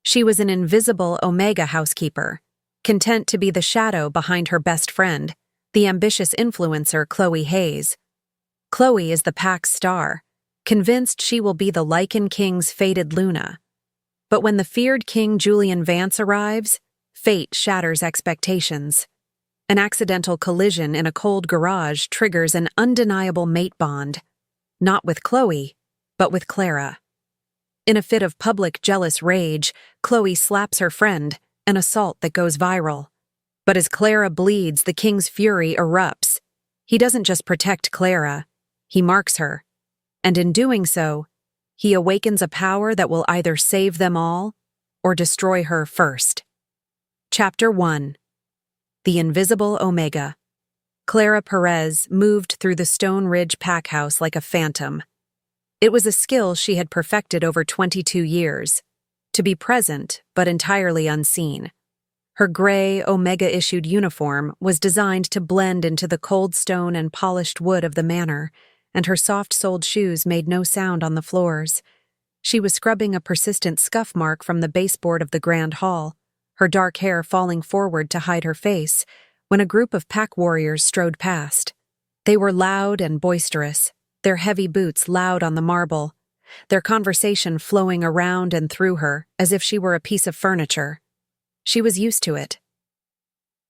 She was an invisible Omega housekeeper, content to be the shadow behind her best friend, the ambitious influencer Chloe Hayes. Chloe is the pack's star, convinced she will be the Lycan King's fated Luna. But when the feared King Julian Vance arrives, fate shatters expectations. An accidental collision in a cold garage triggers an undeniable mate bond, not with Chloe, but with Clara. In a fit of public jealous rage, Chloe slaps her friend, an assault that goes viral. But as Clara bleeds, the king's fury erupts. He doesn't just protect Clara, he marks her. And in doing so, he awakens a power that will either save them all or destroy her first. Chapter 1. The Invisible Omega. Clara Perez moved through the Stone Ridge pack house like a phantom. It was a skill she had perfected over 22 years, to be present but entirely unseen. Her gray, Omega-issued uniform was designed to blend into the cold stone and polished wood of the manor, and her soft-soled shoes made no sound on the floors. She was scrubbing a persistent scuff mark from the baseboard of the grand hall, her dark hair falling forward to hide her face, when a group of pack warriors strode past. They were loud and boisterous, their heavy boots loud on the marble, their conversation flowing around and through her as if she were a piece of furniture. She was used to it.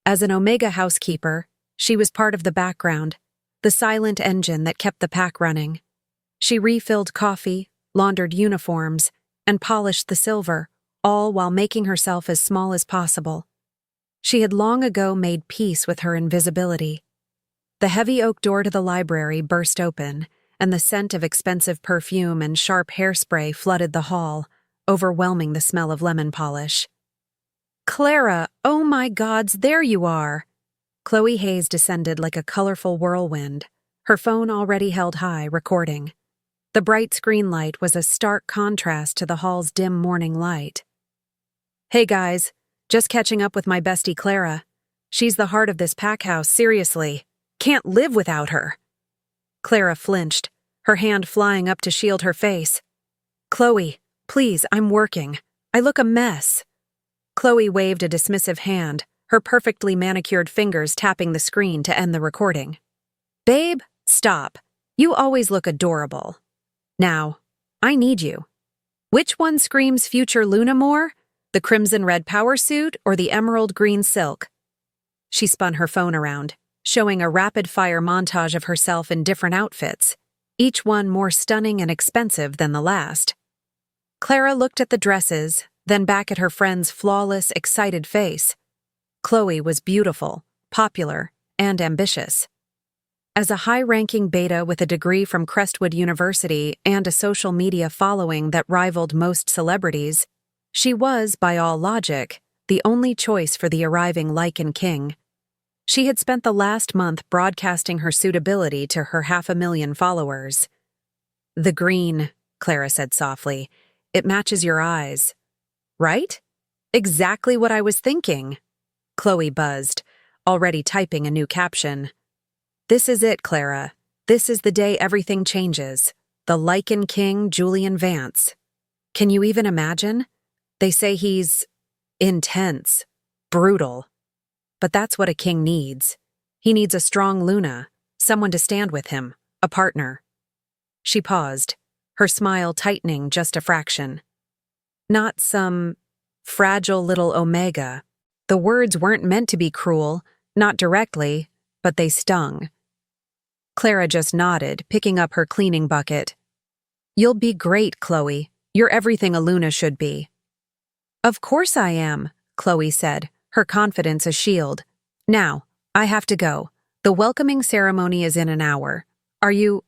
As an Omega housekeeper, she was part of the background, the silent engine that kept the pack running. She refilled coffee, laundered uniforms, and polished the silver, all while making herself as small as possible. She had long ago made peace with her invisibility. The heavy oak door to the library burst open, and the scent of expensive perfume and sharp hairspray flooded the hall, overwhelming the smell of lemon polish. "Clara, oh my gods, there you are!" Chloe Hayes descended like a colorful whirlwind, her phone already held high, recording. The bright screen light was a stark contrast to the hall's dim morning light. "Hey guys, just catching up with my bestie Clara. She's the heart of this pack house, seriously. Can't live without her." Clara flinched, her hand flying up to shield her face. "Chloe, please, I'm working. I look a mess." Chloe waved a dismissive hand, her perfectly manicured fingers tapping the screen to end the recording. "Babe, stop. You always look adorable. Now, I need you. Which one screams future Luna more? The crimson red power suit or the emerald green silk?" She spun her phone around, showing a rapid-fire montage of herself in different outfits, each one more stunning and expensive than the last. Clara looked at the dresses, then back at her friend's flawless, excited face. Chloe was beautiful, popular, and ambitious. As a high-ranking beta with a degree from Crestwood University and a social media following that rivaled most celebrities, she was, by all logic, the only choice for the arriving Lycan King. She had spent the last month broadcasting her suitability to her 500,000 followers. "The green," Clara said softly. "It matches your eyes." "Right? Exactly what I was thinking." Chloe buzzed, already typing a new caption. "This is it, Clara. This is the day everything changes. The Lycan King Julian Vance. Can you even imagine? They say he's intense, brutal. But that's what a king needs. He needs a strong Luna, someone to stand with him, a partner." She paused, her smile tightening just a fraction. "Not some fragile little Omega." The words weren't meant to be cruel, not directly, but they stung. Clara just nodded, picking up her cleaning bucket. "You'll be great, Chloe. You're everything a Luna should be." "Of course I am," Chloe said, her confidence a shield. "Now, I have to go. The welcoming ceremony is in an hour. Are you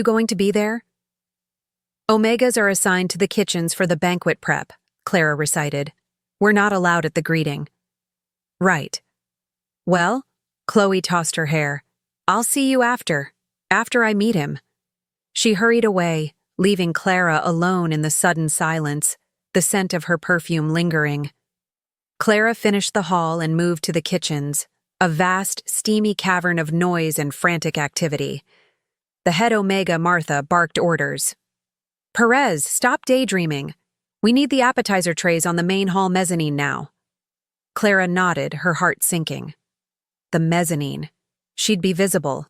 going to be there?" "Omegas are assigned to the kitchens for the banquet prep," Clara recited. "We're not allowed at the greeting." "Right. Well," Chloe tossed her hair, "I'll see you after I meet him." She hurried away, leaving Clara alone in the sudden silence, the scent of her perfume lingering. Clara finished the hall and moved to the kitchens, a vast, steamy cavern of noise and frantic activity. The head Omega, Martha, barked orders. "Perez, stop daydreaming. We need the appetizer trays on the main hall mezzanine now. Clara nodded, her heart sinking. The mezzanine. She'd be visible.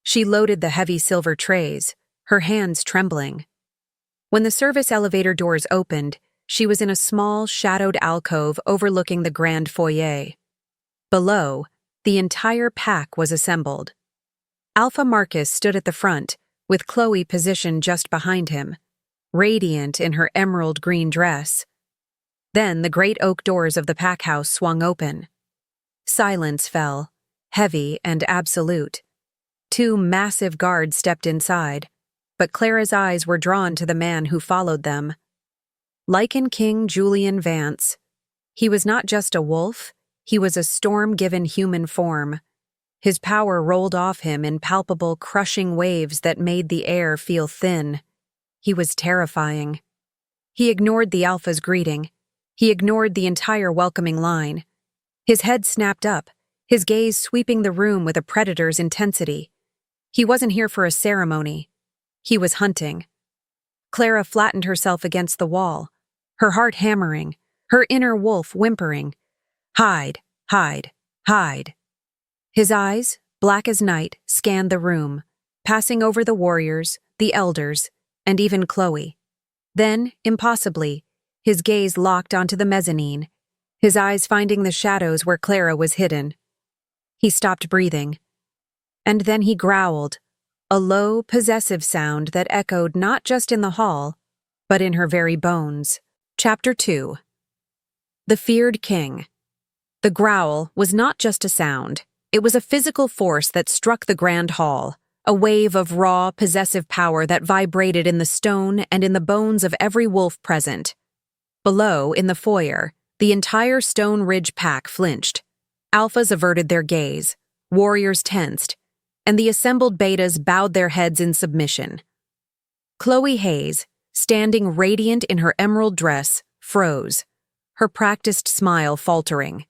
She loaded the heavy silver trays, her hands trembling. When the service elevator doors opened, she was in a small, shadowed alcove overlooking the grand foyer. Below, the entire pack was assembled. Alpha Marcus stood at the front, with Chloe positioned just behind him, radiant in her emerald green dress. Then the great oak doors of the pack house swung open. Silence fell, heavy and absolute. 2 massive guards stepped inside, but Clara's eyes were drawn to the man who followed them. Lycan King Julian Vance. He was not just a wolf, he was a storm-given human form. His power rolled off him in palpable, crushing waves that made the air feel thin. He was terrifying. He ignored the Alpha's greeting. He ignored the entire welcoming line. His head snapped up, his gaze sweeping the room with a predator's intensity. He wasn't here for a ceremony. He was hunting. Clara flattened herself against the wall, her heart hammering, her inner wolf whimpering. Hide, hide, hide. His eyes, black as night, scanned the room, passing over the warriors, the elders, and even Chloe. Then, impossibly, his gaze locked onto the mezzanine, his eyes finding the shadows where Clara was hidden. He stopped breathing. And then he growled, a low, possessive sound that echoed not just in the hall, but in her very bones. Chapter 2. The Feared King. The growl was not just a sound. It was a physical force that struck the grand hall, a wave of raw, possessive power that vibrated in the stone and in the bones of every wolf present. Below, in the foyer, the entire Stone Ridge pack flinched. Alphas averted their gaze, warriors tensed, and the assembled betas bowed their heads in submission. Chloe Hayes, standing radiant in her emerald dress, froze, her practiced smile faltering.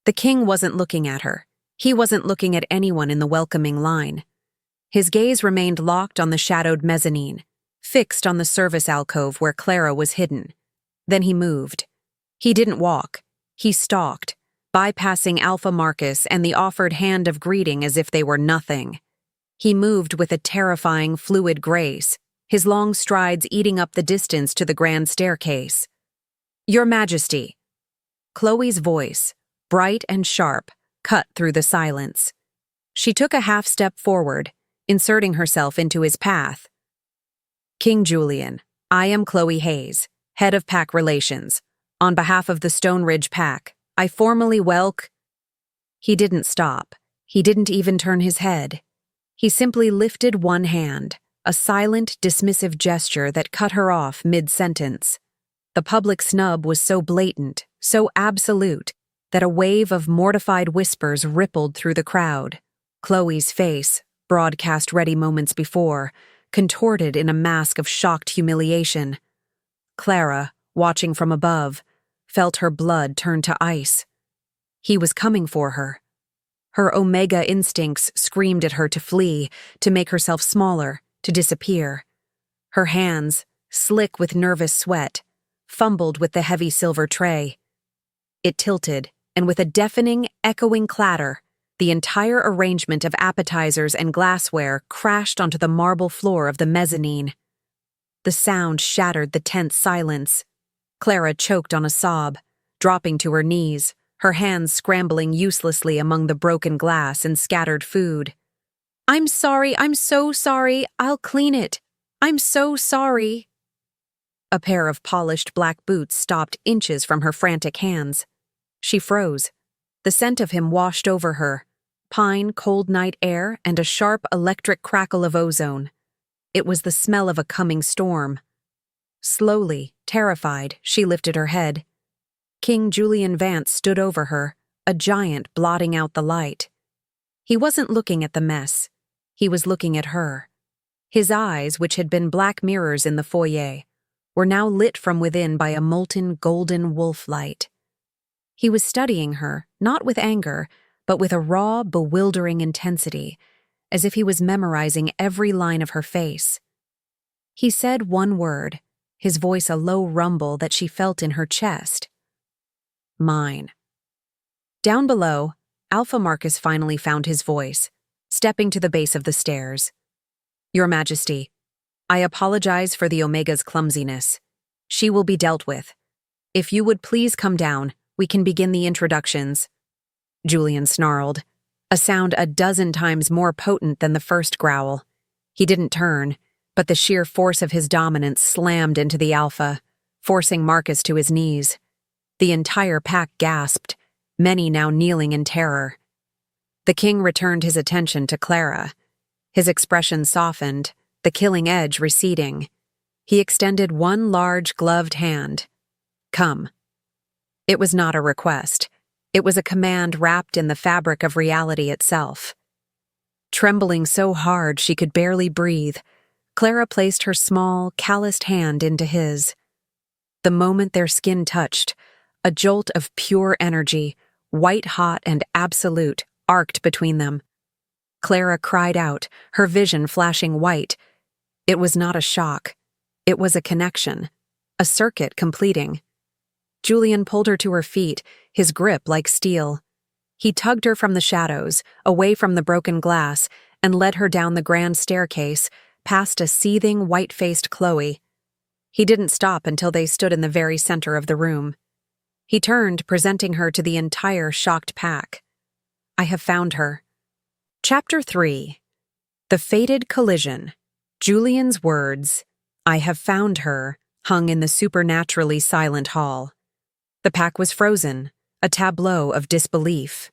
The king wasn't looking at her. He wasn't looking at anyone in the welcoming line. His gaze remained locked on the shadowed mezzanine, fixed on the service alcove where Clara was hidden. Then he moved. He didn't walk. He stalked, bypassing Alpha Marcus and the offered hand of greeting as if they were nothing. He moved with a terrifying, fluid grace, his long strides eating up the distance to the grand staircase. Your Majesty. Chloe's voice, bright and sharp, cut through the silence. She took a half-step forward, inserting herself into his path. King Julian, I am Chloe Hayes, head of pack relations. On behalf of the Stone Ridge pack, I formally He didn't stop. He didn't even turn his head. He simply lifted one hand, a silent, dismissive gesture that cut her off mid-sentence. The public snub was so blatant, so absolute, that a wave of mortified whispers rippled through the crowd. Chloe's face, broadcast ready moments before, contorted in a mask of shocked humiliation. Clara, watching from above, felt her blood turn to ice. He was coming for her. Her omega instincts screamed at her to flee, to make herself smaller, to disappear. Her hands, slick with nervous sweat, fumbled with the heavy silver tray. It tilted, and with a deafening, echoing clatter, the entire arrangement of appetizers and glassware crashed onto the marble floor of the mezzanine. The sound shattered the tense silence. Clara choked on a sob, dropping to her knees, her hands scrambling uselessly among the broken glass and scattered food. I'm sorry, I'm so sorry, I'll clean it. I'm so sorry. A pair of polished black boots stopped inches from her frantic hands. She froze. The scent of him washed over her. Pine, cold night air, and a sharp electric crackle of ozone. It was the smell of a coming storm. Slowly, terrified, she lifted her head. King Julian Vance stood over her, a giant blotting out the light. He wasn't looking at the mess. He was looking at her. His eyes, which had been black mirrors in the foyer, were now lit from within by a molten golden wolf light. He was studying her, not with anger, but with a raw, bewildering intensity, as if he was memorizing every line of her face. He said one word, his voice a low rumble that she felt in her chest. Mine. Down below, Alpha Marcus finally found his voice, stepping to the base of the stairs. Your Majesty, I apologize for the Omega's clumsiness. She will be dealt with. If you would please come down, we can begin the introductions. Julian snarled, a sound a dozen times more potent than the first growl. He didn't turn, but the sheer force of his dominance slammed into the Alpha, forcing Marcus to his knees. The entire pack gasped, many now kneeling in terror. The king returned his attention to Clara. His expression softened, the killing edge receding. He extended one large gloved hand. Come. It was not a request. It was a command wrapped in the fabric of reality itself. Trembling so hard she could barely breathe, Clara placed her small, calloused hand into his. The moment their skin touched, a jolt of pure energy, white-hot and absolute, arced between them. Clara cried out, her vision flashing white. It was not a shock. It was a connection, a circuit completing. Julian pulled her to her feet, his grip like steel. He tugged her from the shadows, away from the broken glass, and led her down the grand staircase, past a seething, white-faced Chloe. He didn't stop until they stood in the very center of the room. He turned, presenting her to the entire shocked pack. I have found her. Chapter 3. The Fated Collision. Julian's words, I have found her, hung in the supernaturally silent hall. The pack was frozen, a tableau of disbelief.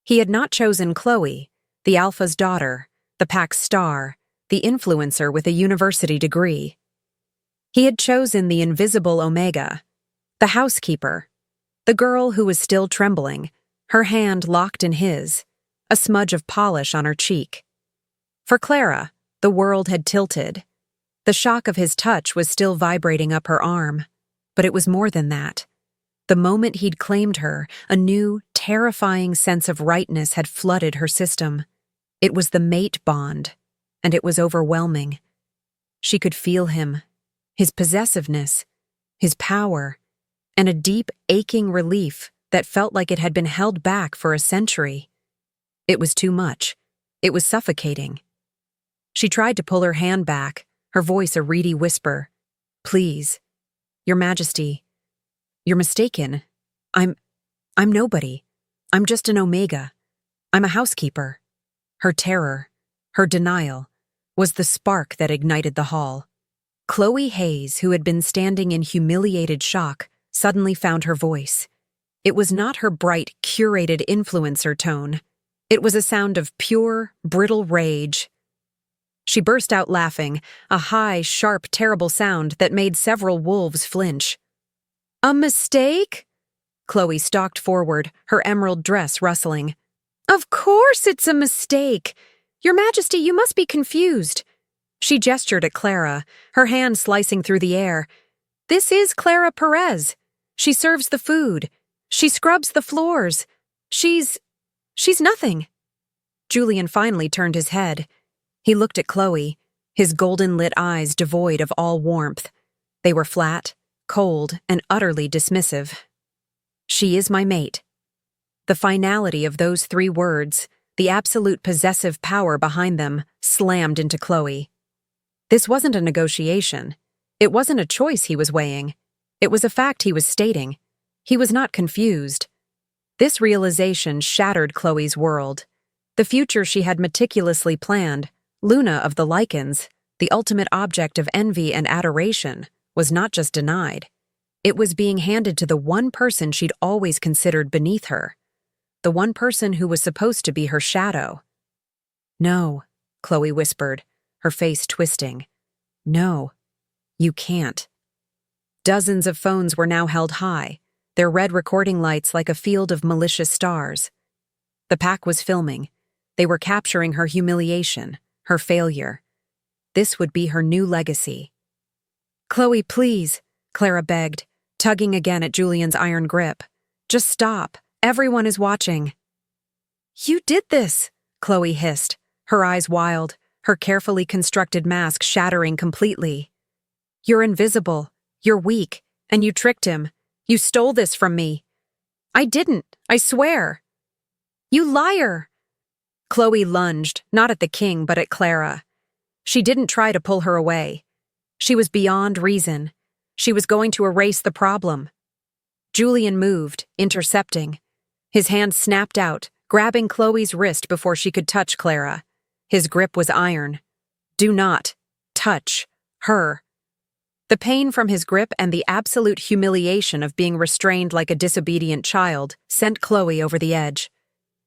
He had not chosen Chloe, the Alpha's daughter, the pack's star, the influencer with a university degree. He had chosen the invisible Omega, the housekeeper, the girl who was still trembling, her hand locked in his, a smudge of polish on her cheek. For Clara, the world had tilted. The shock of his touch was still vibrating up her arm, but it was more than that. The moment he'd claimed her, a new, terrifying sense of rightness had flooded her system. It was the mate bond, and it was overwhelming. She could feel him, his possessiveness, his power, and a deep, aching relief that felt like it had been held back for a century. It was too much. It was suffocating. She tried to pull her hand back, her voice a reedy whisper. Please, Your Majesty, you're mistaken. I'm nobody. I'm just an Omega. I'm a housekeeper. Her terror, her denial, was the spark that ignited the hall. Chloe Hayes, who had been standing in humiliated shock, suddenly found her voice. It was not her bright, curated influencer tone. It was a sound of pure, brittle rage. She burst out laughing, a high, sharp, terrible sound that made several wolves flinch. A mistake? Chloe stalked forward, her emerald dress rustling. Of course it's a mistake! Your Majesty, you must be confused. She gestured at Clara, her hand slicing through the air. This is Clara Perez. She serves the food. She scrubs the floors. She's nothing. Julian finally turned his head. He looked at Chloe, his golden-lit eyes devoid of all warmth. They were flat, cold, and utterly dismissive. She is my mate. The finality of those 3 words, the absolute possessive power behind them, slammed into Chloe. This wasn't a negotiation. It wasn't a choice he was weighing. It was a fact he was stating. He was not confused. This realization shattered Chloe's world. The future she had meticulously planned, Luna of the Lycans, the ultimate object of envy and adoration, was not just denied. It was being handed to the one person she'd always considered beneath her, the one person who was supposed to be her shadow. No, Chloe whispered, her face twisting. No, you can't. Dozens of phones were now held high, their red recording lights like a field of malicious stars. The pack was filming. They were capturing her humiliation, her failure. This would be her new legacy. Chloe, please, Clara begged, tugging again at Julian's iron grip. Just stop. Everyone is watching. You did this, Chloe hissed, her eyes wild, her carefully constructed mask shattering completely. You're invisible. You're weak, and you tricked him. You stole this from me. I didn't, I swear. You liar! Chloe lunged, not at the king, but at Clara. She didn't try to pull her away. She was beyond reason. She was going to erase the problem. Julian moved, intercepting. His hand snapped out, grabbing Chloe's wrist before she could touch Clara. His grip was iron. Do not touch her. The pain from his grip and the absolute humiliation of being restrained like a disobedient child sent Chloe over the edge.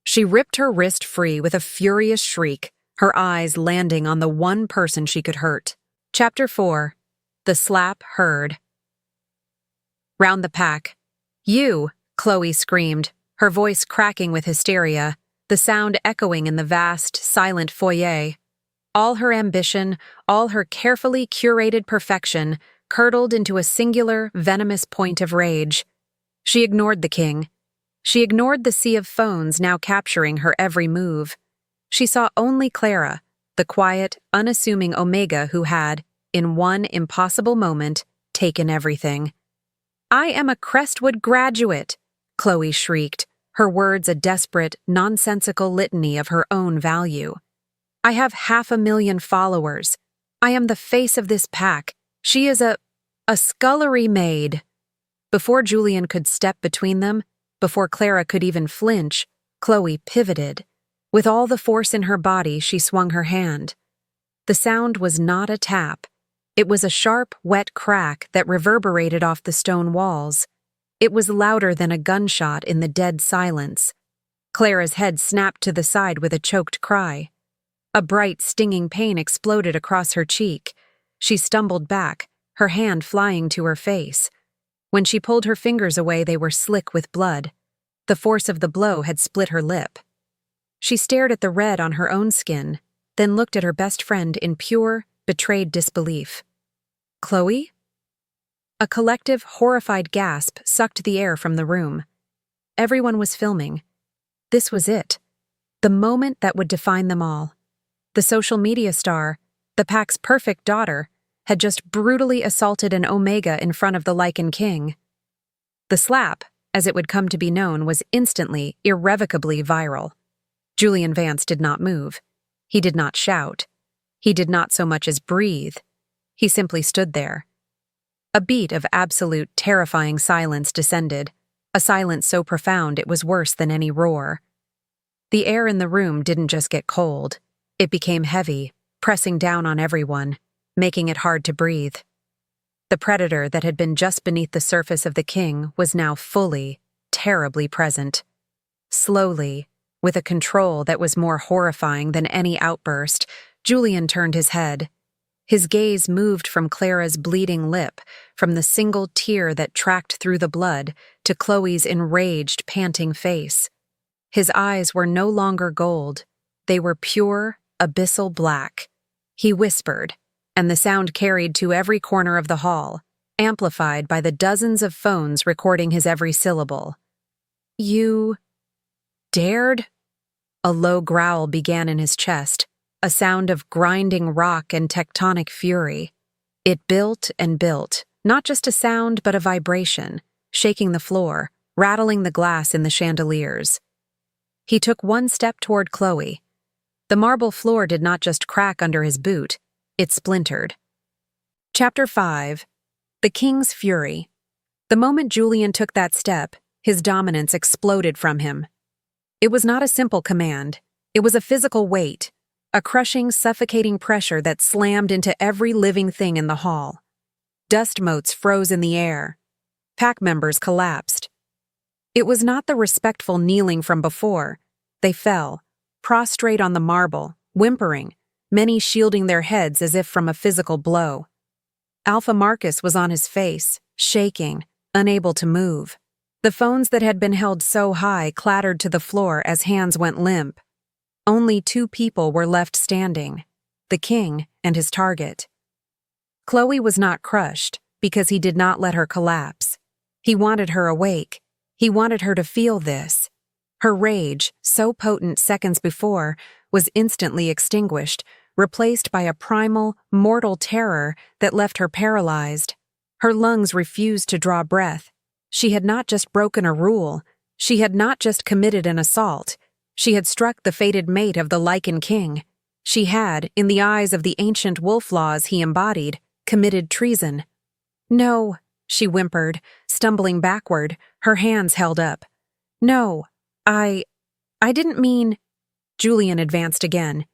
She ripped her wrist free with a furious shriek, her eyes landing on the one person she could hurt. Chapter 4. The Slap Heard. Round the pack. You, Chloe screamed, her voice cracking with hysteria, the sound echoing in the vast, silent foyer. All her ambition, all her carefully curated perfection, curdled into a singular, venomous point of rage. She ignored the king. She ignored the sea of phones now capturing her every move. She saw only Clara, the quiet, unassuming Omega who had, in one impossible moment, taken everything. I am a Crestwood graduate, Chloe shrieked, her words a desperate, nonsensical litany of her own value. I have 500,000 followers. I am the face of this pack. She is a scullery maid. Before Julian could step between them, before Clara could even flinch, Chloe pivoted. With all the force in her body, she swung her hand. The sound was not a tap. It was a sharp, wet crack that reverberated off the stone walls. It was louder than a gunshot in the dead silence. Clara's head snapped to the side with a choked cry. A bright, stinging pain exploded across her cheek. She stumbled back, her hand flying to her face. When she pulled her fingers away, they were slick with blood. The force of the blow had split her lip. She stared at the red on her own skin, then looked at her best friend in pure, betrayed disbelief. Chloe? A collective, horrified gasp sucked the air from the room. Everyone was filming. This was it. The moment that would define them all. The social media star, the pack's perfect daughter, had just brutally assaulted an Omega in front of the Lycan King. The slap, as it would come to be known, was instantly, irrevocably viral. Julian Vance did not move. He did not shout. He did not so much as breathe. He simply stood there. A beat of absolute, terrifying silence descended, a silence so profound it was worse than any roar. The air in the room didn't just get cold. It became heavy, pressing down on everyone, making it hard to breathe. The predator that had been just beneath the surface of the king was now fully, terribly present. Slowly, with a control that was more horrifying than any outburst, Julian turned his head. His gaze moved from Clara's bleeding lip, from the single tear that tracked through the blood, to Chloe's enraged, panting face. His eyes were no longer gold. They were pure, abyssal black. He whispered, and the sound carried to every corner of the hall, amplified by the dozens of phones recording his every syllable. You dared? A low growl began in his chest, a sound of grinding rock and tectonic fury. It built and built, not just a sound but a vibration, shaking the floor, rattling the glass in the chandeliers. He took one step toward Chloe. The marble floor did not just crack under his boot, it splintered. Chapter 5. The King's Fury. The moment Julian took that step, his dominance exploded from him. It was not a simple command. It was a physical weight, a crushing, suffocating pressure that slammed into every living thing in the hall. Dust motes froze in the air. Pack members collapsed. It was not the respectful kneeling from before. They fell, prostrate on the marble, whimpering, many shielding their heads as if from a physical blow. Alpha Marcus was on his face, shaking, unable to move. The phones that had been held so high clattered to the floor as hands went limp. Only 2 people were left standing, the king and his target. Chloe was not crushed because he did not let her collapse. He wanted her awake. He wanted her to feel this. Her rage, so potent seconds before, was instantly extinguished, replaced by a primal, mortal terror that left her paralyzed. Her lungs refused to draw breath. She had not just broken a rule. She had not just committed an assault. She had struck the fated mate of the Lycan King. She had, in the eyes of the ancient wolf laws he embodied, committed treason. "No," she whimpered, stumbling backward, her hands held up. "No, I didn't mean—" Julian advanced again.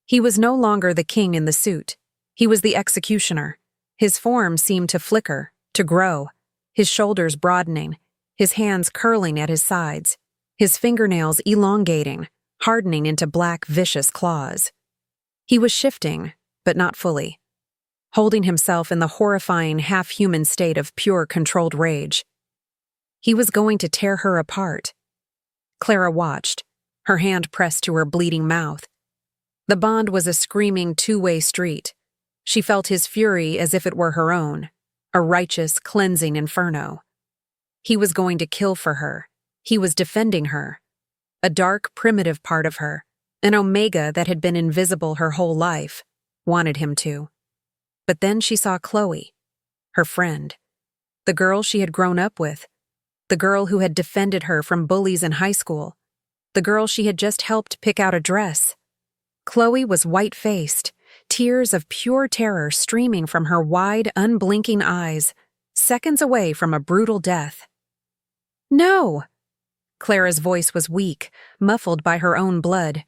He was no longer the king in the suit. He was the executioner. His form seemed to flicker, to grow, his shoulders broadening, his hands curling at his sides, his fingernails elongating, hardening into black, vicious claws. He was shifting, but not fully, holding himself in the horrifying half-human state of pure controlled rage. He was going to tear her apart. Clara watched, her hand pressed to her bleeding mouth. The bond was a screaming two-way street. She felt his fury as if it were her own, a righteous, cleansing inferno. He was going to kill for her. He was defending her. A dark, primitive part of her, an Omega that had been invisible her whole life, wanted him to. But then she saw Chloe, her friend, the girl she had grown up with, the girl who had defended her from bullies in high school, the girl she had just helped pick out a dress. Chloe was white-faced, tears of pure terror streaming from her wide, unblinking eyes, seconds away from a brutal death. "No!" Clara's voice was weak, muffled by her own blood.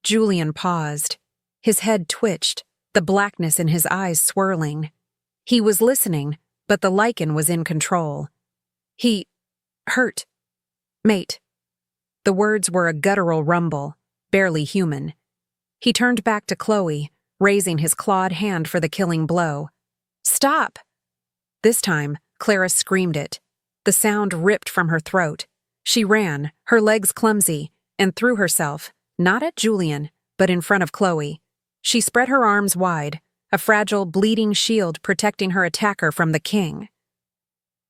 Julian paused. His head twitched, the blackness in his eyes swirling. He was listening, but the Lycan was in control. "He hurt. Mate." The words were a guttural rumble, barely human. He turned back to Chloe, raising his clawed hand for the killing blow. "Stop!" This time, Clara screamed it. The sound ripped from her throat. She ran, her legs clumsy, and threw herself, not at Julian, but in front of Chloe. She spread her arms wide, a fragile, bleeding shield protecting her attacker from the king.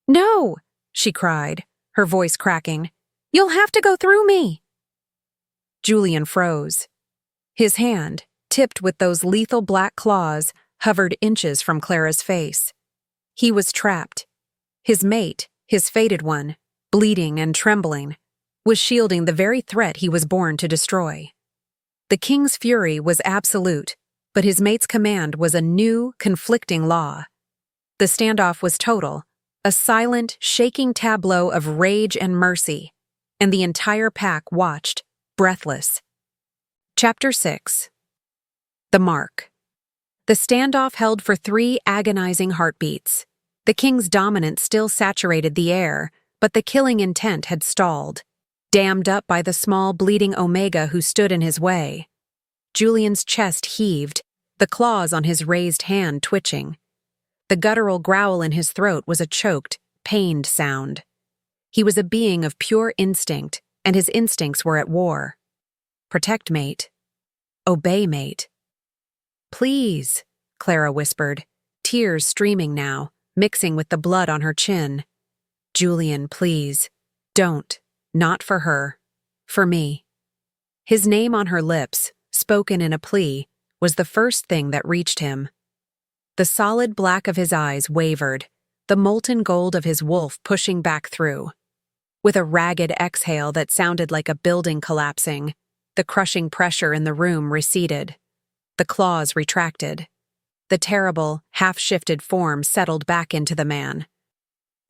"No!" she cried, her voice cracking. "You'll have to go through me!" Julian froze. His hand, tipped with those lethal black claws, hovered inches from Clara's face. He was trapped. His mate, his fated one, bleeding and trembling, was shielding the very threat he was born to destroy. The king's fury was absolute, but his mate's command was a new, conflicting law. The standoff was total, a silent, shaking tableau of rage and mercy, and the entire pack watched, breathless. Chapter 6. The Mark. The standoff held for 3 agonizing heartbeats. The king's dominance still saturated the air, but the killing intent had stalled, dammed up by the small, bleeding Omega who stood in his way. Julian's chest heaved, the claws on his raised hand twitching. The guttural growl in his throat was a choked, pained sound. He was a being of pure instinct, and his instincts were at war. Protect, mate. Obey, mate. "Please," Clara whispered, tears streaming now, mixing with the blood on her chin. "Julian, please. Don't. Not for her. For me." His name on her lips, spoken in a plea, was the first thing that reached him. The solid black of his eyes wavered, the molten gold of his wolf pushing back through. With a ragged exhale that sounded like a building collapsing, the crushing pressure in the room receded. The claws retracted. The terrible, half-shifted form settled back into the man.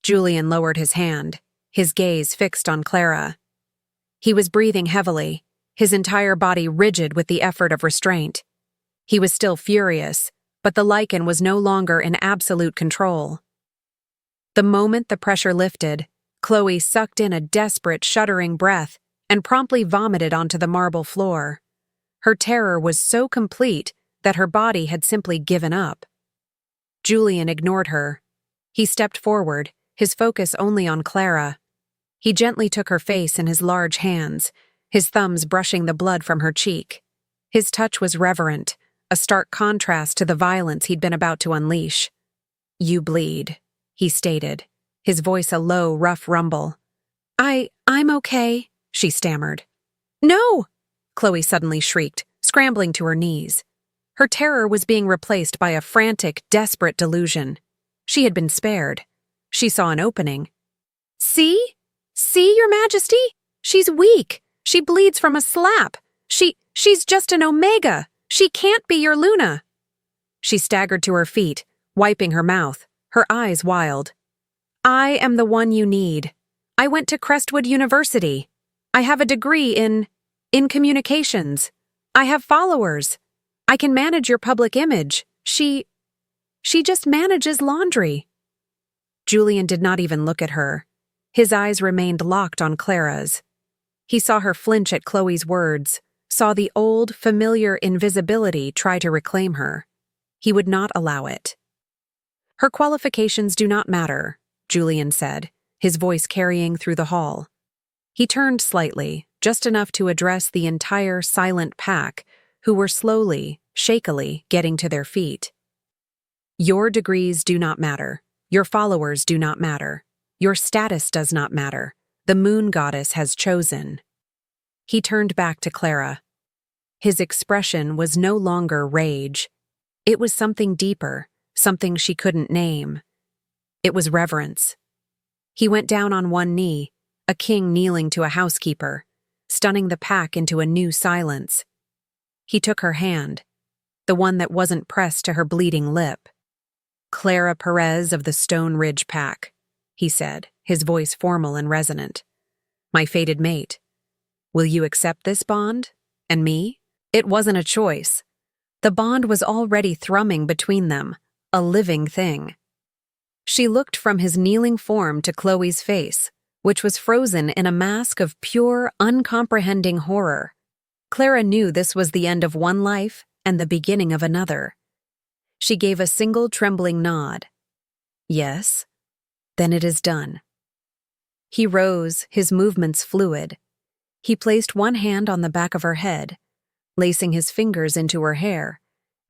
Julian lowered his hand, his gaze fixed on Clara. He was breathing heavily, his entire body rigid with the effort of restraint. He was still furious, but the Lycan was no longer in absolute control. The moment the pressure lifted, Chloe sucked in a desperate, shuddering breath and promptly vomited onto the marble floor. Her terror was so complete that her body had simply given up. Julian ignored her. He stepped forward, his focus only on Clara. He gently took her face in his large hands, his thumbs brushing the blood from her cheek. His touch was reverent, a stark contrast to the violence he'd been about to unleash. "You bleed," he stated, his voice a low, rough rumble. I'm okay," she stammered. "No!" Chloe suddenly shrieked, scrambling to her knees. Her terror was being replaced by a frantic, desperate delusion. She had been spared. She saw an opening. See? See, Your Majesty? She's weak. She bleeds from a slap. She's just an Omega. She can't be your Luna. She staggered to her feet, wiping her mouth, her eyes wild. I am the one you need. I went to Crestwood University. I have a degree in communications. I have followers. I can manage your public image. She just manages laundry. Julian did not even look at her. His eyes remained locked on Clara's. He saw her flinch at Chloe's words, saw the old, familiar invisibility try to reclaim her. He would not allow it. Her qualifications do not matter, Julian said, his voice carrying through the hall. He turned slightly, just enough to address the entire silent pack, who were slowly, shakily getting to their feet. Your degrees do not matter. Your followers do not matter. Your status does not matter. The moon goddess has chosen. He turned back to Clara. His expression was no longer rage. It was something deeper, something she couldn't name. It was reverence. He went down on one knee, a king kneeling to a housekeeper, stunning the pack into a new silence. He took her hand, the one that wasn't pressed to her bleeding lip. Clara Perez of the Stone Ridge Pack, he said, his voice formal and resonant. My fated mate. Will you accept this bond? And me? It wasn't a choice. The bond was already thrumming between them, a living thing. She looked from his kneeling form to Chloe's face, which was frozen in a mask of pure, uncomprehending horror. Clara knew this was the end of one life and the beginning of another. She gave a single trembling nod. Yes, then it is done. He rose, his movements fluid. He placed one hand on the back of her head, lacing his fingers into her hair,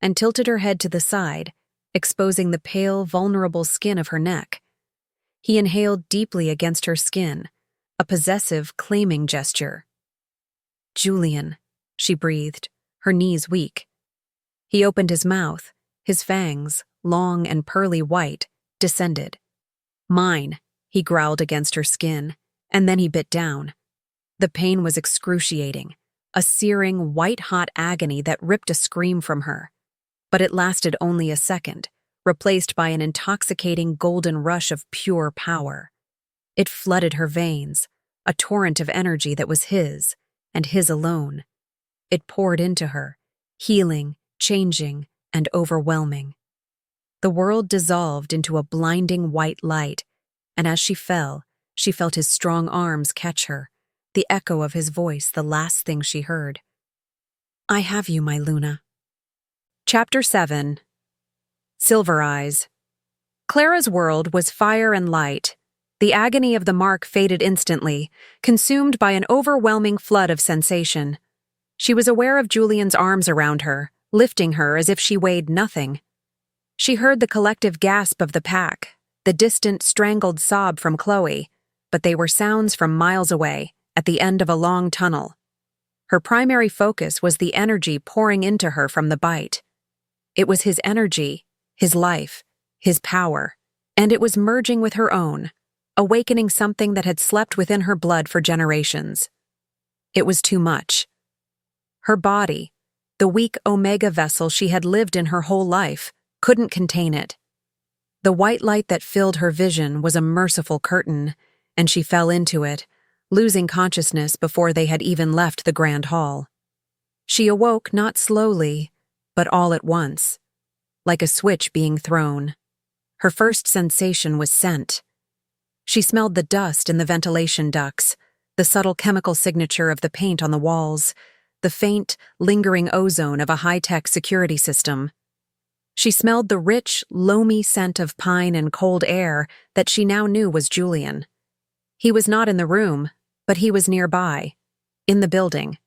and tilted her head to the side, exposing the pale, vulnerable skin of her neck. He inhaled deeply against her skin, a possessive, claiming gesture. Julian, she breathed, her knees weak. He opened his mouth, his fangs, long and pearly white, descended. Mine, he growled against her skin, and then he bit down. The pain was excruciating, a searing, white-hot agony that ripped a scream from her. But it lasted only a second, replaced by an intoxicating golden rush of pure power. It flooded her veins, a torrent of energy that was his, and his alone. It poured into her, healing, changing, and overwhelming. The world dissolved into a blinding white light, and as she fell, she felt his strong arms catch her, the echo of his voice the last thing she heard. I have you, my Luna. Chapter 7. Silver Eyes. Clara's world was fire and light. The agony of the mark faded instantly, consumed by an overwhelming flood of sensation. She was aware of Julian's arms around her, lifting her as if she weighed nothing. She heard the collective gasp of the pack, the distant, strangled sob from Chloe, but they were sounds from miles away, at the end of a long tunnel. Her primary focus was the energy pouring into her from the bite. It was his energy, his life, his power, and it was merging with her own, awakening something that had slept within her blood for generations. It was too much. Her body, the weak Omega vessel she had lived in her whole life, couldn't contain it. The white light that filled her vision was a merciful curtain, and she fell into it, losing consciousness before they had even left the grand hall. She awoke not slowly, but all at once, like a switch being thrown. Her first sensation was scent. She smelled the dust in the ventilation ducts, the subtle chemical signature of the paint on the walls, the faint, lingering ozone of a high-tech security system. She smelled the rich, loamy scent of pine and cold air that she now knew was Julian. He was not in the room, but he was nearby, in the building.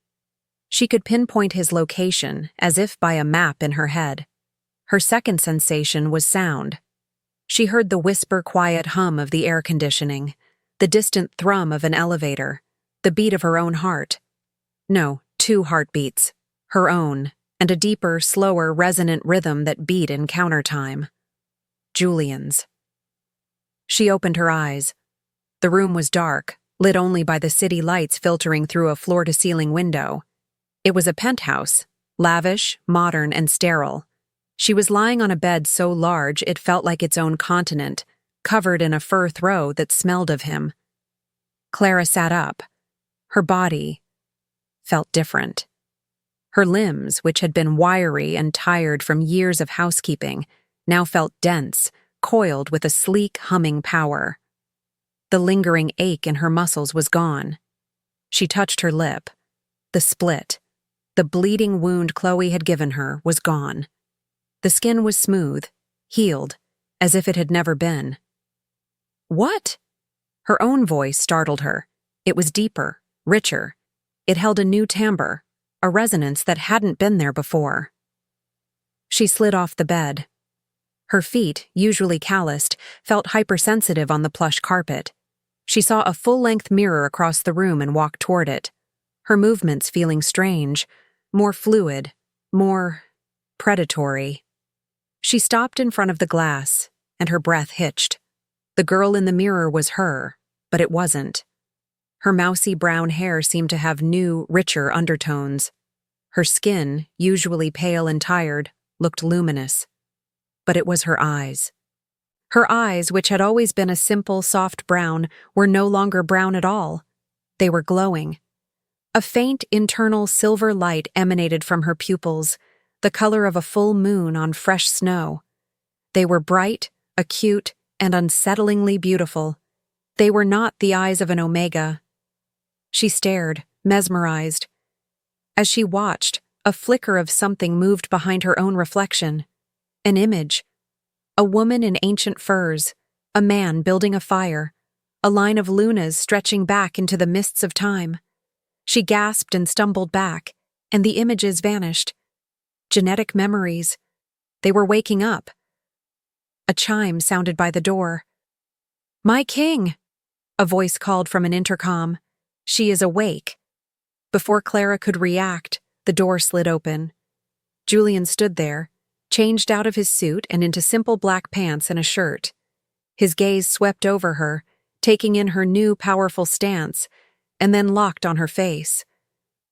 She could pinpoint his location as if by a map in her head. Her second sensation was sound. She heard the whisper-quiet hum of the air conditioning, the distant thrum of an elevator, the beat of her own heart. No, 2 heartbeats, her own, and a deeper, slower, resonant rhythm that beat in countertime. Julian's. She opened her eyes. The room was dark, lit only by the city lights filtering through a floor-to-ceiling window. It was a penthouse, lavish, modern, and sterile. She was lying on a bed so large it felt like its own continent, covered in a fur throw that smelled of him. Clara sat up. Her body felt different. Her limbs, which had been wiry and tired from years of housekeeping, now felt dense, coiled with a sleek, humming power. The lingering ache in her muscles was gone. She touched her lip. The split, the bleeding wound Chloe had given her, was gone. The skin was smooth, healed, as if it had never been. What? Her own voice startled her. It was deeper, richer. It held a new timbre, a resonance that hadn't been there before. She slid off the bed. Her feet, usually calloused, felt hypersensitive on the plush carpet. She saw a full-length mirror across the room and walked toward it, her movements feeling strange, more fluid, more predatory. She stopped in front of the glass, and her breath hitched. The girl in the mirror was her, but it wasn't. Her mousy brown hair seemed to have new, richer undertones. Her skin, usually pale and tired, looked luminous. But it was her eyes. Her eyes, which had always been a simple, soft brown, were no longer brown at all. They were glowing. A faint, internal silver light emanated from her pupils, the color of a full moon on fresh snow. They were bright, acute, and unsettlingly beautiful. They were not the eyes of an Omega. She stared, mesmerized. As she watched, a flicker of something moved behind her own reflection. An image. A woman in ancient furs, a man building a fire, a line of lunas stretching back into the mists of time. She gasped and stumbled back, and the images vanished. Genetic memories. They were waking up. A chime sounded by the door. "My king!" A voice called from an intercom. "She is awake." Before Clara could react, the door slid open. Julian stood there, changed out of his suit and into simple black pants and a shirt. His gaze swept over her, taking in her new, powerful stance, and then locked on her face.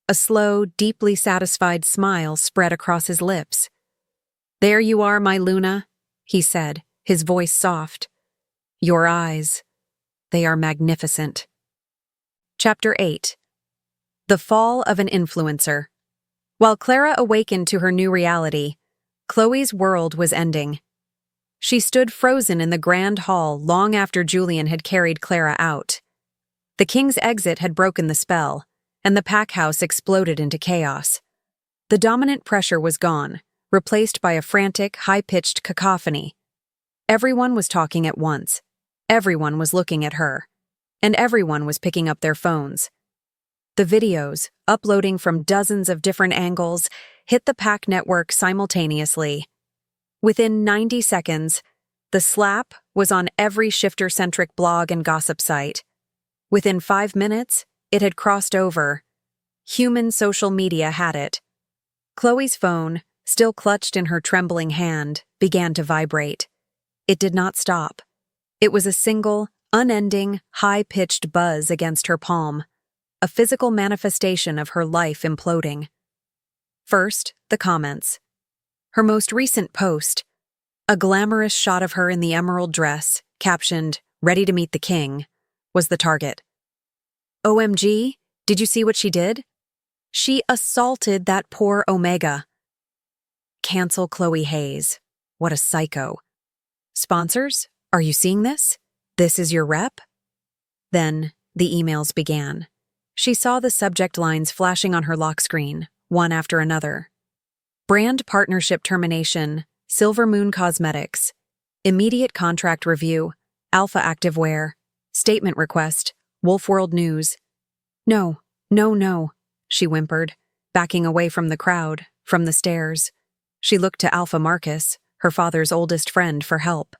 A slow, deeply satisfied smile spread across his lips. "There you are, my Luna," he said, his voice soft. "Your eyes, they are magnificent." Chapter 8. The Fall of an Influencer. While Clara awakened to her new reality, Chloe's world was ending. She stood frozen in the grand hall long after Julian had carried Clara out. The king's exit had broken the spell, and the pack house exploded into chaos. The dominant pressure was gone, replaced by a frantic, high-pitched cacophony. Everyone was talking at once. Everyone was looking at her. And everyone was picking up their phones. The videos, uploading from dozens of different angles, hit the pack network simultaneously. Within 90 seconds, the slap was on every shifter-centric blog and gossip site. Within 5 minutes, it had crossed over. Human social media had it. Chloe's phone, still clutched in her trembling hand, began to vibrate. It did not stop. It was a single, unending, high-pitched buzz against her palm, a physical manifestation of her life imploding. First, the comments. Her most recent post, a glamorous shot of her in the emerald dress, captioned, "Ready to meet the king," was the target. "OMG, did you see what she did? She assaulted that poor Omega." "Cancel Chloe Hayes. What a psycho." "Sponsors, are you seeing this? This is your rep?" Then the emails began. She saw the subject lines flashing on her lock screen, one after another. Brand partnership termination, Silver Moon Cosmetics. Immediate contract review, Alpha Activewear. Statement request, Wolf World News. No, no, no, she whimpered, backing away from the crowd, from the stairs. She looked to Alpha Marcus, her father's oldest friend, for help.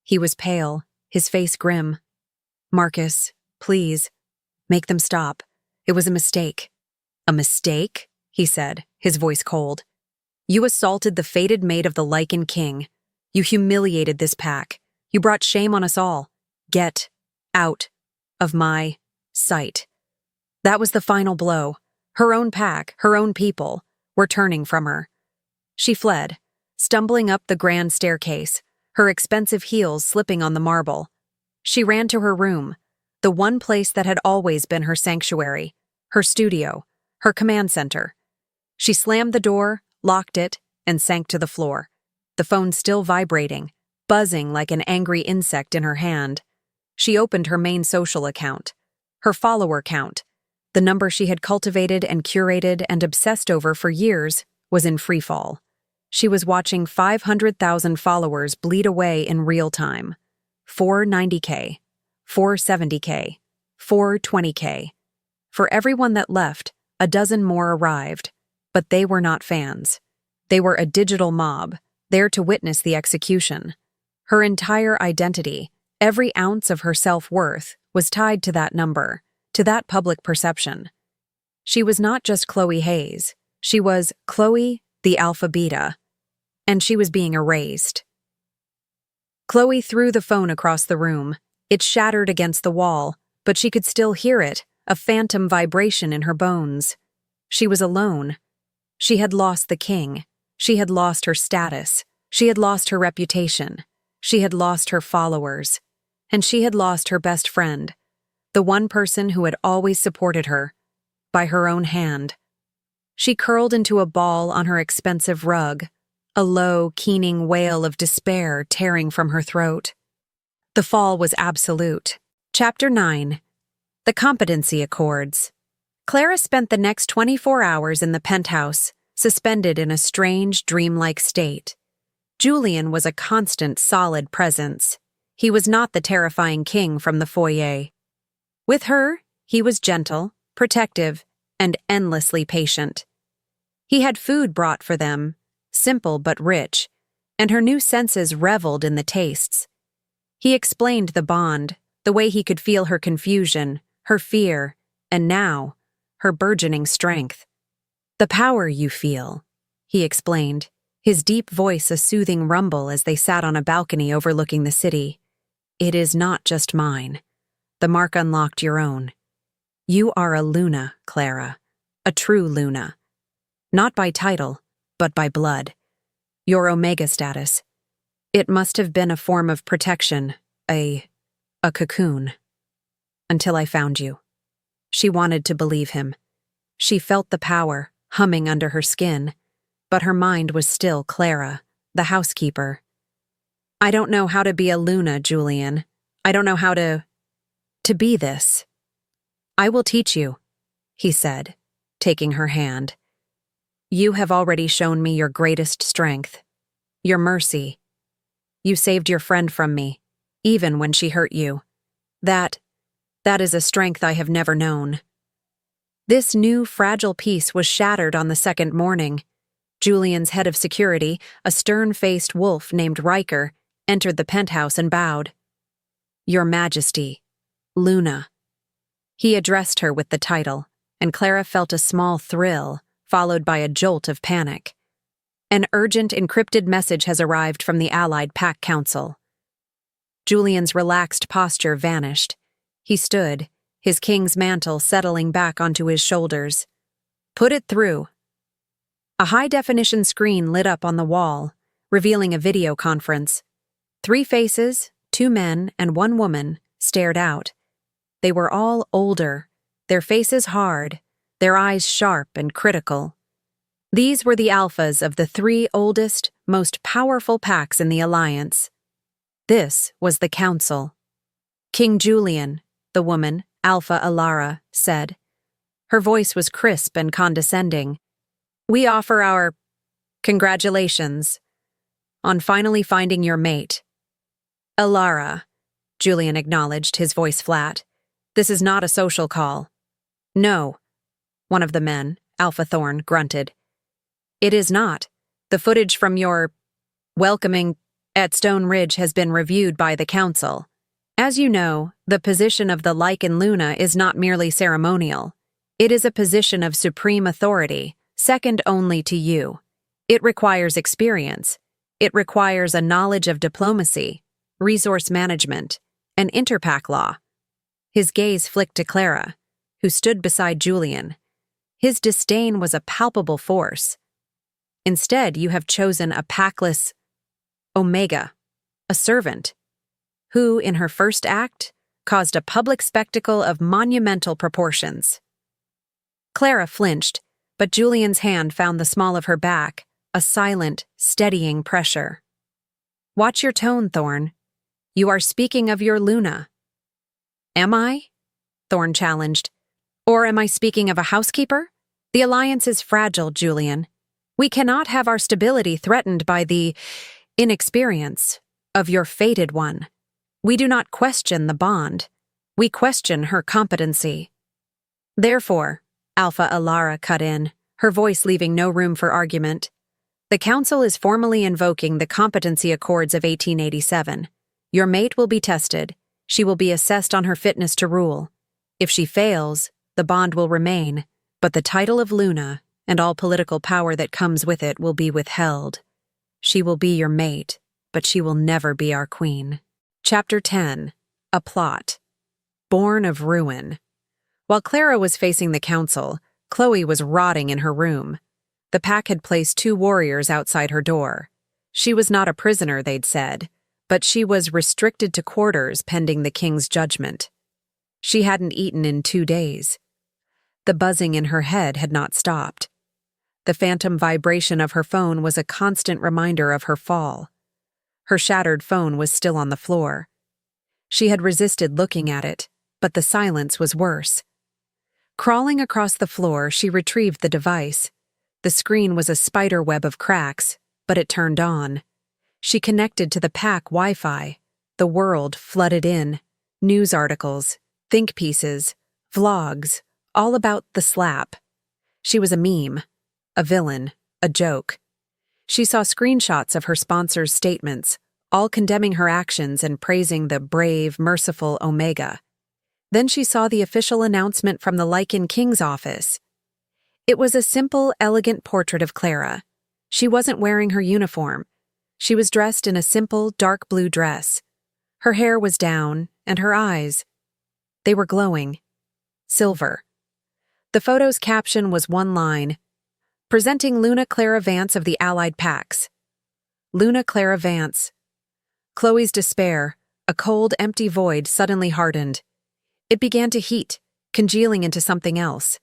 He was pale, his face grim. "Marcus, please, make them stop. It was a mistake." "A mistake?" he said, his voice cold. "You assaulted the fated mate of the Lycan King. You humiliated this pack. You brought shame on us all. Get out of my sight. That was the final blow. Her own pack, her own people, were turning from her. She fled, stumbling up the grand staircase, her expensive heels slipping on the marble. She ran to her room, the one place that had always been her sanctuary, her studio, her command center. She slammed the door, locked it, and sank to the floor, the phone still vibrating, buzzing like an angry insect in her hand. She opened her main social account, her follower count. The number she had cultivated and curated and obsessed over for years was in freefall. She was watching 500,000 followers bleed away in real time. 490K, 470K, 420K. For everyone that left, a dozen more arrived, but they were not fans. They were a digital mob, there to witness the execution. Her entire identity, every ounce of her self-worth, was tied to that number, to that public perception. She was not just Chloe Hayes. She was Chloe the Alpha Beta, and she was being erased. Chloe threw the phone across the room. It shattered against the wall, but she could still hear it, a phantom vibration in her bones. She was alone. She had lost the king. She had lost her status. She had lost her reputation. She had lost her followers. And she had lost her best friend, the one person who had always supported her, by her own hand. She curled into a ball on her expensive rug, a low, keening wail of despair tearing from her throat. The fall was absolute. Chapter 9. The Competency Accords. Clara spent the next 24 hours in the penthouse, suspended in a strange, dreamlike state. Julian was a constant, solid presence. He was not the terrifying king from the foyer. With her, he was gentle, protective, and endlessly patient. He had food brought for them, simple but rich, and her new senses reveled in the tastes. He explained the bond, the way he could feel her confusion, her fear, and now, her burgeoning strength. The power you feel, he explained, his deep voice a soothing rumble as they sat on a balcony overlooking the city. It is not just mine. The mark unlocked your own. You are a Luna, Clara, a true Luna. Not by title, but by blood. Your Omega status. It must have been a form of protection, a cocoon. Until I found you. She wanted to believe him. She felt the power humming under her skin, but her mind was still Clara, the housekeeper. I don't know how to be a Luna, Julian. I don't know how to be this. I will teach you, he said, taking her hand. You have already shown me your greatest strength, your mercy. You saved your friend from me, even when she hurt you. That is a strength I have never known. This new, fragile piece was shattered on the second morning. Julian's head of security, a stern-faced wolf named Riker, entered the penthouse and bowed. Your Majesty, Luna. He addressed her with the title, and Clara felt a small thrill, followed by a jolt of panic. An urgent encrypted message has arrived from the Allied Pack Council. Julian's relaxed posture vanished. He stood, his king's mantle settling back onto his shoulders. Put it through. A high-definition screen lit up on the wall, revealing a video conference. 3 faces, 2 men and 1 woman, stared out. They were all older, their faces hard, their eyes sharp and critical. These were the alphas of the 3 oldest, most powerful packs in the Alliance. This was the Council. King Julian, the woman, Alpha Alara, said. Her voice was crisp and condescending. We offer our congratulations on finally finding your mate. Alara, Julian acknowledged, his voice flat. This is not a social call. No, one of the men, Alpha Thorn, grunted. It is not. The footage from your welcoming at Stone Ridge has been reviewed by the Council. As you know, the position of the Lycan Luna is not merely ceremonial. It is a position of supreme authority, second only to you. It requires experience. It requires a knowledge of diplomacy, resource management, an interpack law. His gaze flicked to Clara, who stood beside Julian. His disdain was a palpable force. Instead, you have chosen a packless Omega, a servant, who, in her first act, caused a public spectacle of monumental proportions. Clara flinched, but Julian's hand found the small of her back, a silent, steadying pressure. Watch your tone, Thorn. You are speaking of your Luna. Am I? Thorn challenged. Or am I speaking of a housekeeper? The alliance is fragile, Julian. We cannot have our stability threatened by the inexperience of your fated one. We do not question the bond. We question her competency. Therefore, Alpha Alara cut in, her voice leaving no room for argument. The Council is formally invoking the Competency Accords of 1887. Your mate will be tested. She will be assessed on her fitness to rule. If she fails, the bond will remain, but the title of Luna and all political power that comes with it will be withheld. She will be your mate, but she will never be our queen. Chapter 10. A Plot. Born of Ruin. While Clara was facing the council, Chloe was rotting in her room. The pack had placed 2 warriors outside her door. She was not a prisoner, they'd said, but she was restricted to quarters pending the king's judgment. She hadn't eaten in 2 days. The buzzing in her head had not stopped. The phantom vibration of her phone was a constant reminder of her fall. Her shattered phone was still on the floor. She had resisted looking at it, but the silence was worse. Crawling across the floor, she retrieved the device. The screen was a spider web of cracks, but it turned on. She connected to the pack Wi-Fi. The world flooded in. News articles, think pieces, vlogs, all about the slap. She was a meme, a villain, a joke. She saw screenshots of her sponsors' statements, all condemning her actions and praising the brave, merciful Omega. Then she saw the official announcement from the Lycan King's office. It was a simple, elegant portrait of Clara. She wasn't wearing her uniform. She was dressed in a simple, dark blue dress. Her hair was down, and her eyes, they were glowing. Silver. The photo's caption was one line, presenting Luna Clara Vance of the Allied Packs. Luna Clara Vance. Chloe's despair, a cold, empty void, suddenly hardened. It began to heat, congealing into something else.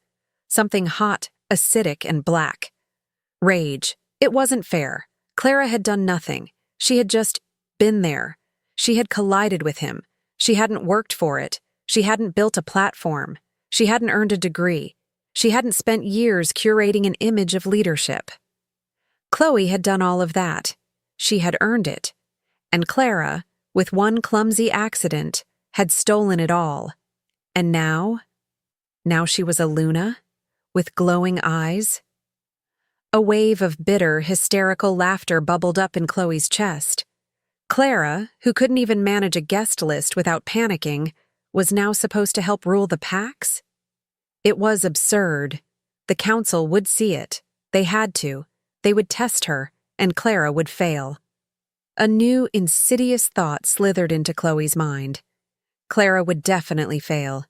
Something hot, acidic, and black. Rage. It wasn't fair. Clara had done nothing. She had just been there. She had collided with him. She hadn't worked for it. She hadn't built a platform. She hadn't earned a degree. She hadn't spent years curating an image of leadership. Chloe had done all of that. She had earned it. And Clara, with one clumsy accident, had stolen it all. And now she was a Luna, with glowing eyes. A wave of bitter, hysterical laughter bubbled up in Chloe's chest. Clara, who couldn't even manage a guest list without panicking, was now supposed to help rule the packs? It was absurd. The council would see it. They had to. They would test her, and Clara would fail. A new, insidious thought slithered into Chloe's mind. Clara would definitely fail,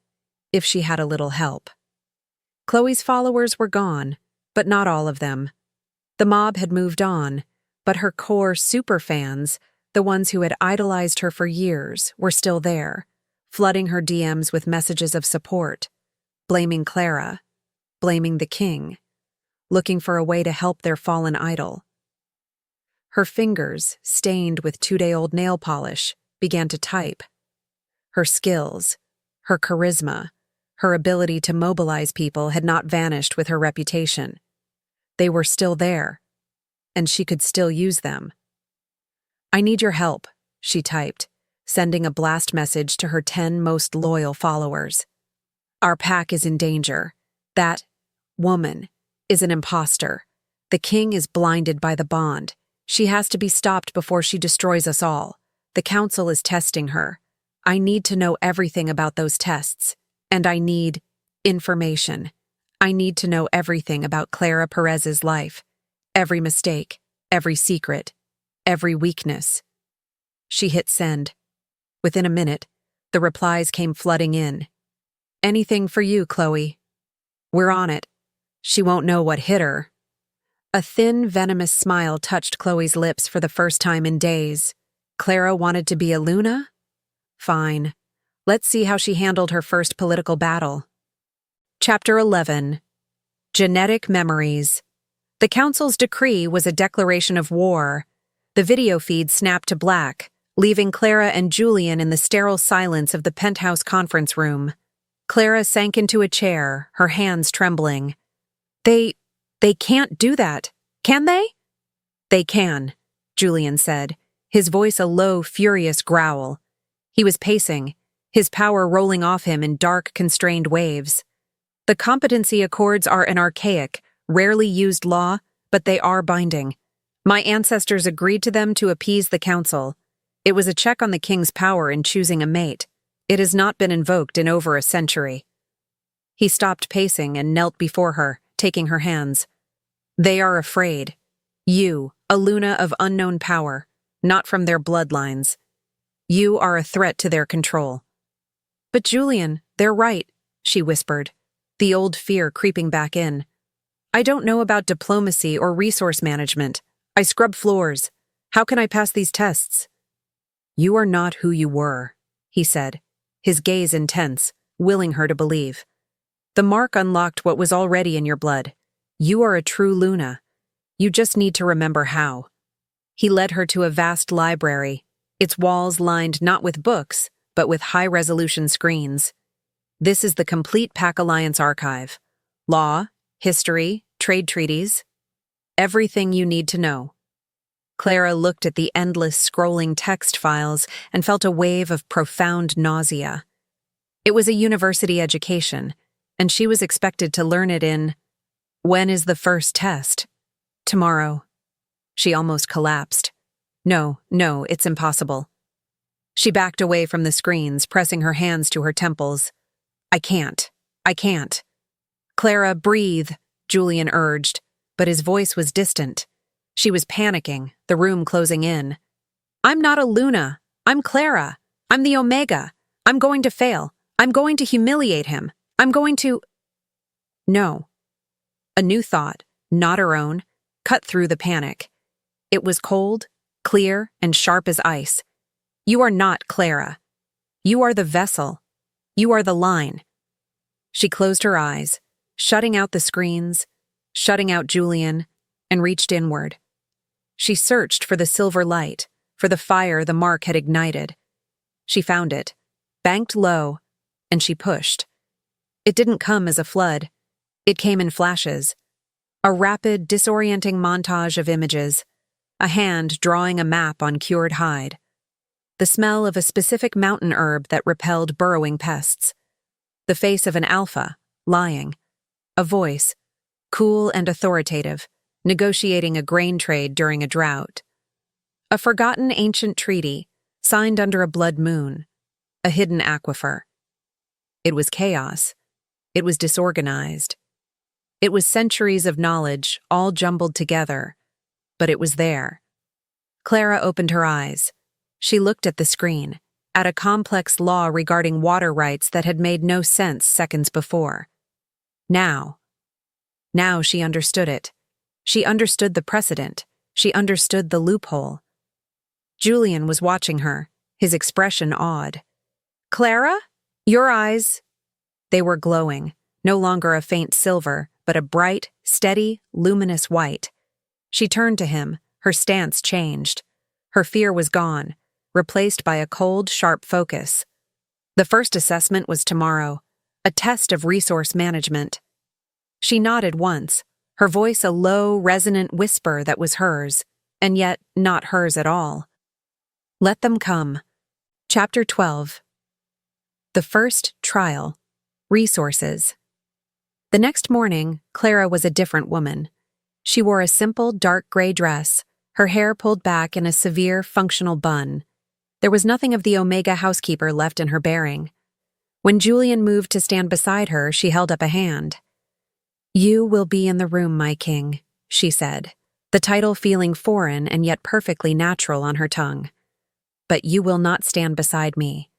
if she had a little help. Chloe's followers were gone, but not all of them. The mob had moved on, but her core superfans, the ones who had idolized her for years, were still there, flooding her DMs with messages of support, blaming Clara, blaming the king, looking for a way to help their fallen idol. Her fingers, stained with 2-day-old nail polish, began to type. Her skills, her charisma, her ability to mobilize people had not vanished with her reputation. They were still there, and she could still use them. "I need your help," she typed, sending a blast message to her 10 most loyal followers. "Our pack is in danger. That woman is an imposter. The king is blinded by the bond. She has to be stopped before she destroys us all. The council is testing her. I need to know everything about those tests. And I need information. I need to know everything about Clara Perez's life. Every mistake, every secret, every weakness." She hit send. Within a minute, The replies came flooding in. Anything for you, Chloe. We're on it. She won't know what hit her. A thin, venomous smile touched Chloe's lips for the first time in days. Clara wanted to be a Luna? Fine. Let's see how she handled her first political battle. Chapter 11. Genetic Memories. The Council's decree was a declaration of war. The video feed snapped to black, leaving Clara and Julian in the sterile silence of the penthouse conference room. Clara sank into a chair, her hands trembling. They can't do that, can they? They can, Julian said, his voice a low, furious growl. He was pacing, his power rolling off him in dark, constrained waves. The competency accords are an archaic, rarely used law, but they are binding. My ancestors agreed to them to appease the council. It was a check on the king's power in choosing a mate. It has not been invoked in over a century. He stopped pacing and knelt before her, taking her hands. They are afraid. You, a Luna of unknown power, not from their bloodlines. You are a threat to their control. But Julian, they're right, she whispered, the old fear creeping back in. I don't know about diplomacy or resource management. I scrub floors. How can I pass these tests? You are not who you were, he said, his gaze intense, willing her to believe. The mark unlocked what was already in your blood. You are a true Luna. You just need to remember how. He led her to a vast library, its walls lined not with books, but with high-resolution screens. This is the complete Pack Alliance archive. Law, history, trade treaties. Everything you need to know. Clara looked at the endless scrolling text files and felt a wave of profound nausea. It was a university education, and she was expected to learn it in... When is the first test? Tomorrow. She almost collapsed. No, it's impossible. She backed away from the screens, pressing her hands to her temples. I can't. Clara, breathe, Julian urged, but his voice was distant. She was panicking, the room closing in. I'm not a Luna. I'm Clara. I'm the Omega. I'm going to fail. I'm going to humiliate him. I'm going to... No. A new thought, not her own, cut through the panic. It was cold, clear, and sharp as ice. You are not Clara. You are the vessel. You are the line. She closed her eyes, shutting out the screens, shutting out Julian, and reached inward. She searched for the silver light, for the fire the mark had ignited. She found it, banked low, and she pushed. It didn't come as a flood. It came in flashes. A rapid, disorienting montage of images. A hand drawing a map on cured hide. The smell of a specific mountain herb that repelled burrowing pests. The face of an alpha, lying. A voice, cool and authoritative, negotiating a grain trade during a drought. A forgotten ancient treaty, signed under a blood moon. A hidden aquifer. It was chaos. It was disorganized. It was centuries of knowledge, all jumbled together, but it was there. Clara opened her eyes. She looked at the screen, at a complex law regarding water rights that had made no sense seconds before. Now she understood it. She understood the precedent. She understood the loophole. Julian was watching her, his expression awed. Clara? Your eyes? They were glowing, no longer a faint silver, but a bright, steady, luminous white. She turned to him, her stance changed. Her fear was gone, replaced by a cold, sharp focus. The first assessment was tomorrow, a test of resource management. She nodded once, her voice a low, resonant whisper that was hers, and yet not hers at all. Let them come. Chapter 12. The First Trial. Resources. The next morning, Clara was a different woman. She wore a simple, dark gray dress, her hair pulled back in a severe, functional bun. There was nothing of the Omega housekeeper left in her bearing. When Julian moved to stand beside her, she held up a hand. You will be in the room, my king, she said, the title feeling foreign and yet perfectly natural on her tongue. But you will not stand beside me.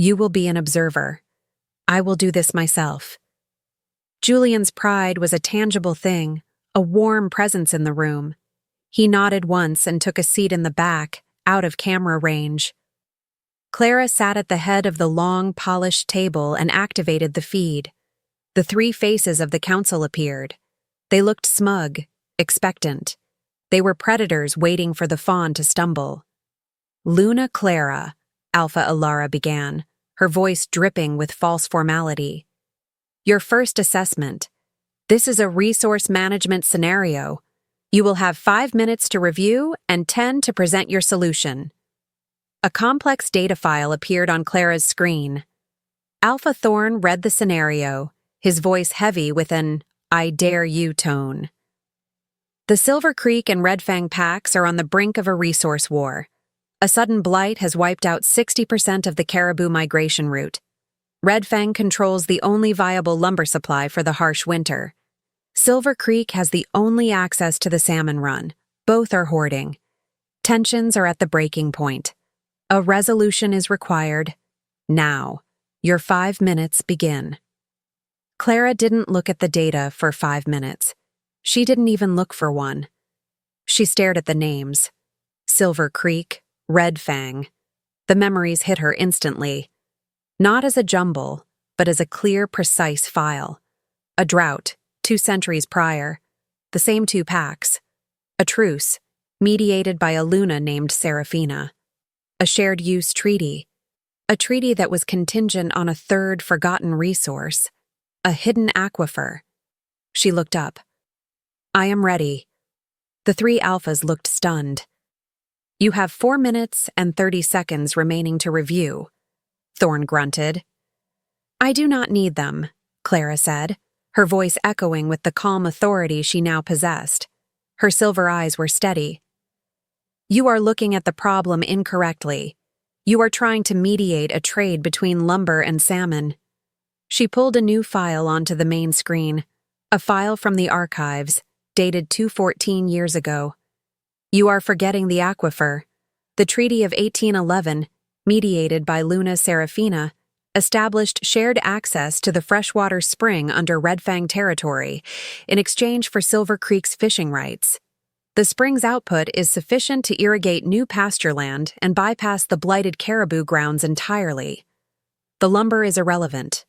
You will be an observer. I will do this myself. Julian's pride was a tangible thing, a warm presence in the room. He nodded once and took a seat in the back, out of camera range. Clara sat at the head of the long, polished table and activated the feed. The three faces of the council appeared. They looked smug, expectant. They were predators waiting for the fawn to stumble. Luna Clara, Alpha Alara began, her voice dripping with false formality. Your first assessment. This is a resource management scenario. You will have 5 minutes to review and 10 to present your solution. A complex data file appeared on Clara's screen. Alpha Thorn read the scenario, his voice heavy with an "I dare you" tone. The Silver Creek and Red Fang packs are on the brink of a resource war. A sudden blight has wiped out 60% of the caribou migration route. Red Fang controls the only viable lumber supply for the harsh winter. Silver Creek has the only access to the salmon run. Both are hoarding. Tensions are at the breaking point. A resolution is required. Now, your 5 minutes begin. Clara didn't look at the data for 5 minutes. She didn't even look for one. She stared at the names. Silver Creek, Red Fang. The memories hit her instantly. Not as a jumble, but as a clear, precise file. A drought, 2 centuries prior. The same 2 packs. A truce, mediated by a Luna named Seraphina. A shared-use treaty. A treaty that was contingent on a third forgotten resource. A hidden aquifer. She looked up. I am ready. The 3 alphas looked stunned. You have 4 minutes and 30 seconds remaining to review. Thorn grunted. I do not need them, Clara said, her voice echoing with the calm authority she now possessed. Her silver eyes were steady. You are looking at the problem incorrectly. You are trying to mediate a trade between lumber and salmon. She pulled a new file onto the main screen, a file from the archives, dated 214 years ago. You are forgetting the aquifer. The Treaty of 1811, mediated by Luna Seraphina, established shared access to the freshwater spring under Red Fang territory in exchange for Silver Creek's fishing rights. The spring's output is sufficient to irrigate new pasture land and bypass the blighted caribou grounds entirely. The lumber is irrelevant.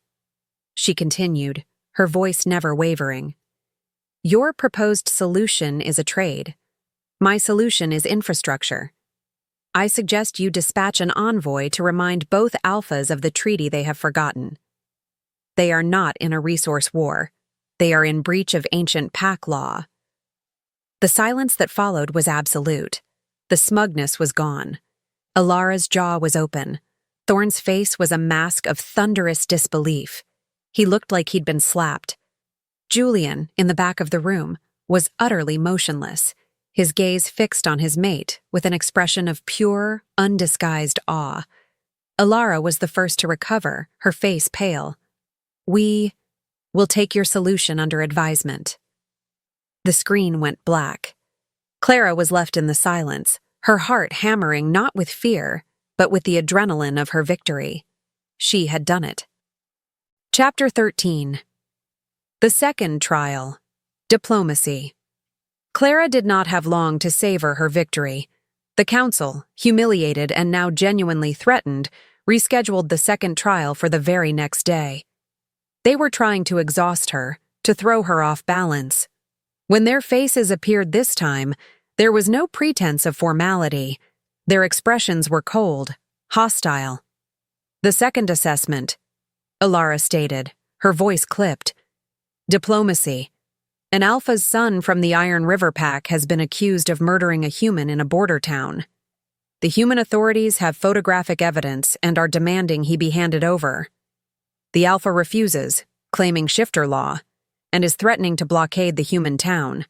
She continued, her voice never wavering. Your proposed solution is a trade. My solution is infrastructure. I suggest you dispatch an envoy to remind both alphas of the treaty they have forgotten. They are not in a resource war. They are in breach of ancient pack law. The silence that followed was absolute. The smugness was gone. Alara's jaw was open. Thorn's face was a mask of thunderous disbelief. He looked like he'd been slapped. Julian, in the back of the room, was utterly motionless, his gaze fixed on his mate with an expression of pure, undisguised awe. Alara was the first to recover, her face pale. We will take your solution under advisement. The screen went black. Clara was left in the silence, her heart hammering not with fear, but with the adrenaline of her victory. She had done it. Chapter 13. The second trial. Diplomacy. Clara did not have long to savor her victory. The council, humiliated and now genuinely threatened, rescheduled the second trial for the very next day. They were trying to exhaust her, to throw her off balance. When their faces appeared this time, there was no pretense of formality. Their expressions were cold, hostile. The second assessment, Alara stated, her voice clipped. Diplomacy. An alpha's son from the Iron River Pack has been accused of murdering a human in a border town. The human authorities have photographic evidence and are demanding he be handed over. The alpha refuses, claiming shifter law, and is threatening to blockade the human town.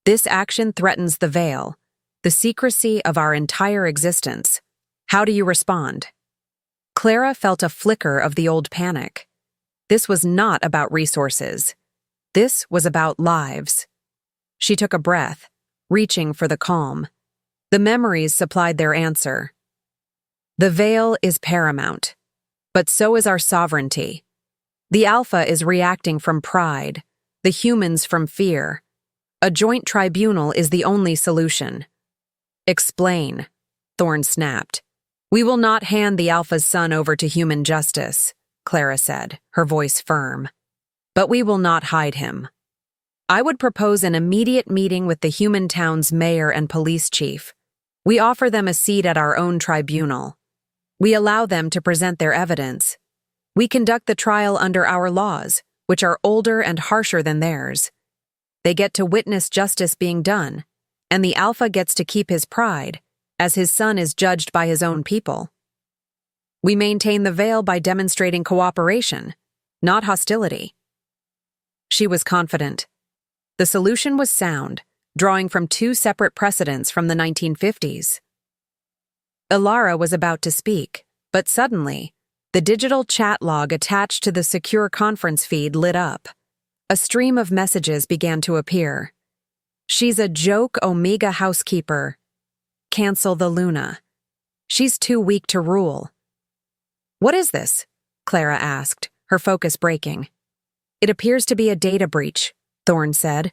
This action threatens the veil, the secrecy of our entire existence. How do you respond? Clara felt a flicker of the old panic. This was not about resources. This was about lives. She took a breath, reaching for the calm. The memories supplied their answer. The veil is paramount. But so is our sovereignty. The Alpha is reacting from pride, the humans from fear. A joint tribunal is the only solution. Explain, Thorne snapped. We will not hand the Alpha's son over to human justice, Clara said, her voice firm. But we will not hide him. I would propose an immediate meeting with the human town's mayor and police chief. We offer them a seat at our own tribunal. We allow them to present their evidence. We conduct the trial under our laws, which are older and harsher than theirs. They get to witness justice being done, and the Alpha gets to keep his pride, as his son is judged by his own people. We maintain the veil by demonstrating cooperation, not hostility. She was confident. The solution was sound, drawing from two separate precedents from the 1950s. Ilara was about to speak, but suddenly, the digital chat log attached to the secure conference feed lit up. A stream of messages began to appear. She's a joke Omega housekeeper. Cancel the Luna. She's too weak to rule. What is this? Clara asked, her focus breaking. It appears to be a data breach, Thorne said,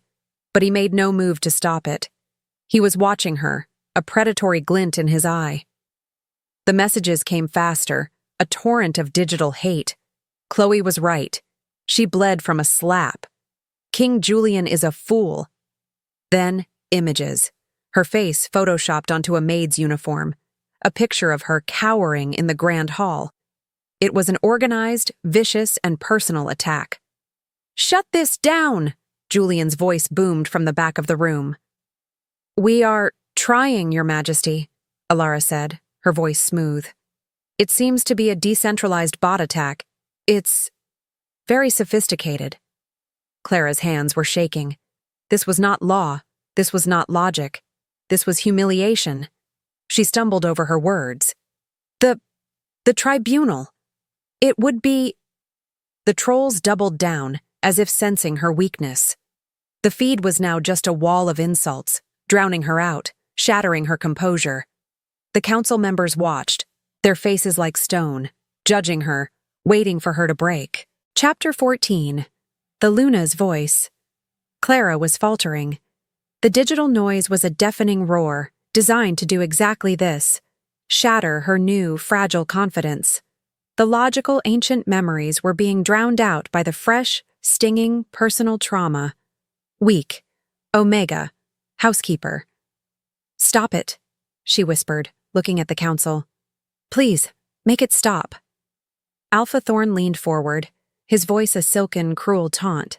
but he made no move to stop it. He was watching her, a predatory glint in his eye. The messages came faster, a torrent of digital hate. Chloe was right. She bled from a slap. King Julian is a fool. Then, images. Her face photoshopped onto a maid's uniform. A picture of her cowering in the grand hall. It was an organized, vicious, and personal attack. Shut this down! Julian's voice boomed from the back of the room. We are trying, Your Majesty, Ilara said, her voice smooth. It seems to be a decentralized bot attack. It's very sophisticated. Clara's hands were shaking. This was not law. This was not logic. This was humiliation. She stumbled over her words. The tribunal. It would be... The trolls doubled down, as if sensing her weakness. The feed was now just a wall of insults, drowning her out, shattering her composure. The council members watched, their faces like stone, judging her, waiting for her to break. Chapter 14. The Luna's Voice. Clara was faltering. The digital noise was a deafening roar, designed to do exactly this, shatter her new, fragile confidence. The logical, ancient memories were being drowned out by the fresh, stinging, personal trauma. Weak. Omega. Housekeeper. Stop it, she whispered, looking at the council. Please, make it stop. Alpha Thorne leaned forward, his voice a silken, cruel taunt.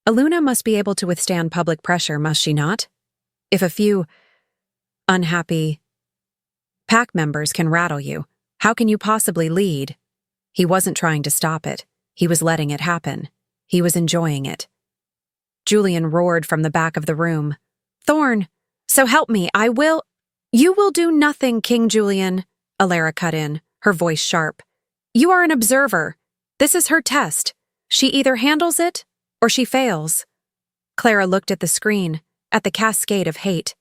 A Luna must be able to withstand public pressure, must she not? If a few unhappy pack members can rattle you, how can you possibly lead? He wasn't trying to stop it. He was letting it happen. He was enjoying it. Julian roared from the back of the room. Thorne, so help me, I will— You will do nothing, King Julian, Ilara cut in, her voice sharp. You are an observer. This is her test. She either handles it, or she fails. Clara looked at the screen, at the cascade of hate.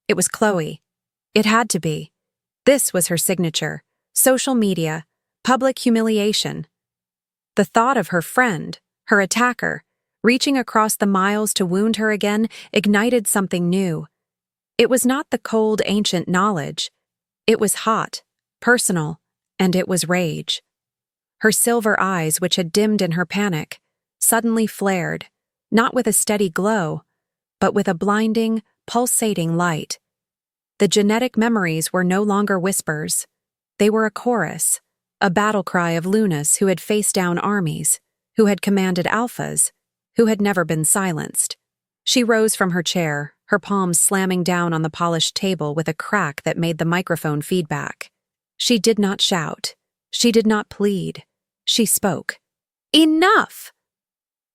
It was Chloe. It had to be. This was her signature. Social media, public humiliation. The thought of her friend, her attacker, reaching across the miles to wound her again, ignited something new. It was not the cold, ancient knowledge. It was hot, personal, and it was rage. Her silver eyes, which had dimmed in her panic, suddenly flared, not with a steady glow, but with a blinding, pulsating light. The genetic memories were no longer whispers. They were a chorus, a battle cry of Lunas who had faced down armies, who had commanded alphas, who had never been silenced. She rose from her chair, her palms slamming down on the polished table with a crack that made the microphone feedback. She did not shout. She did not plead. She spoke. Enough!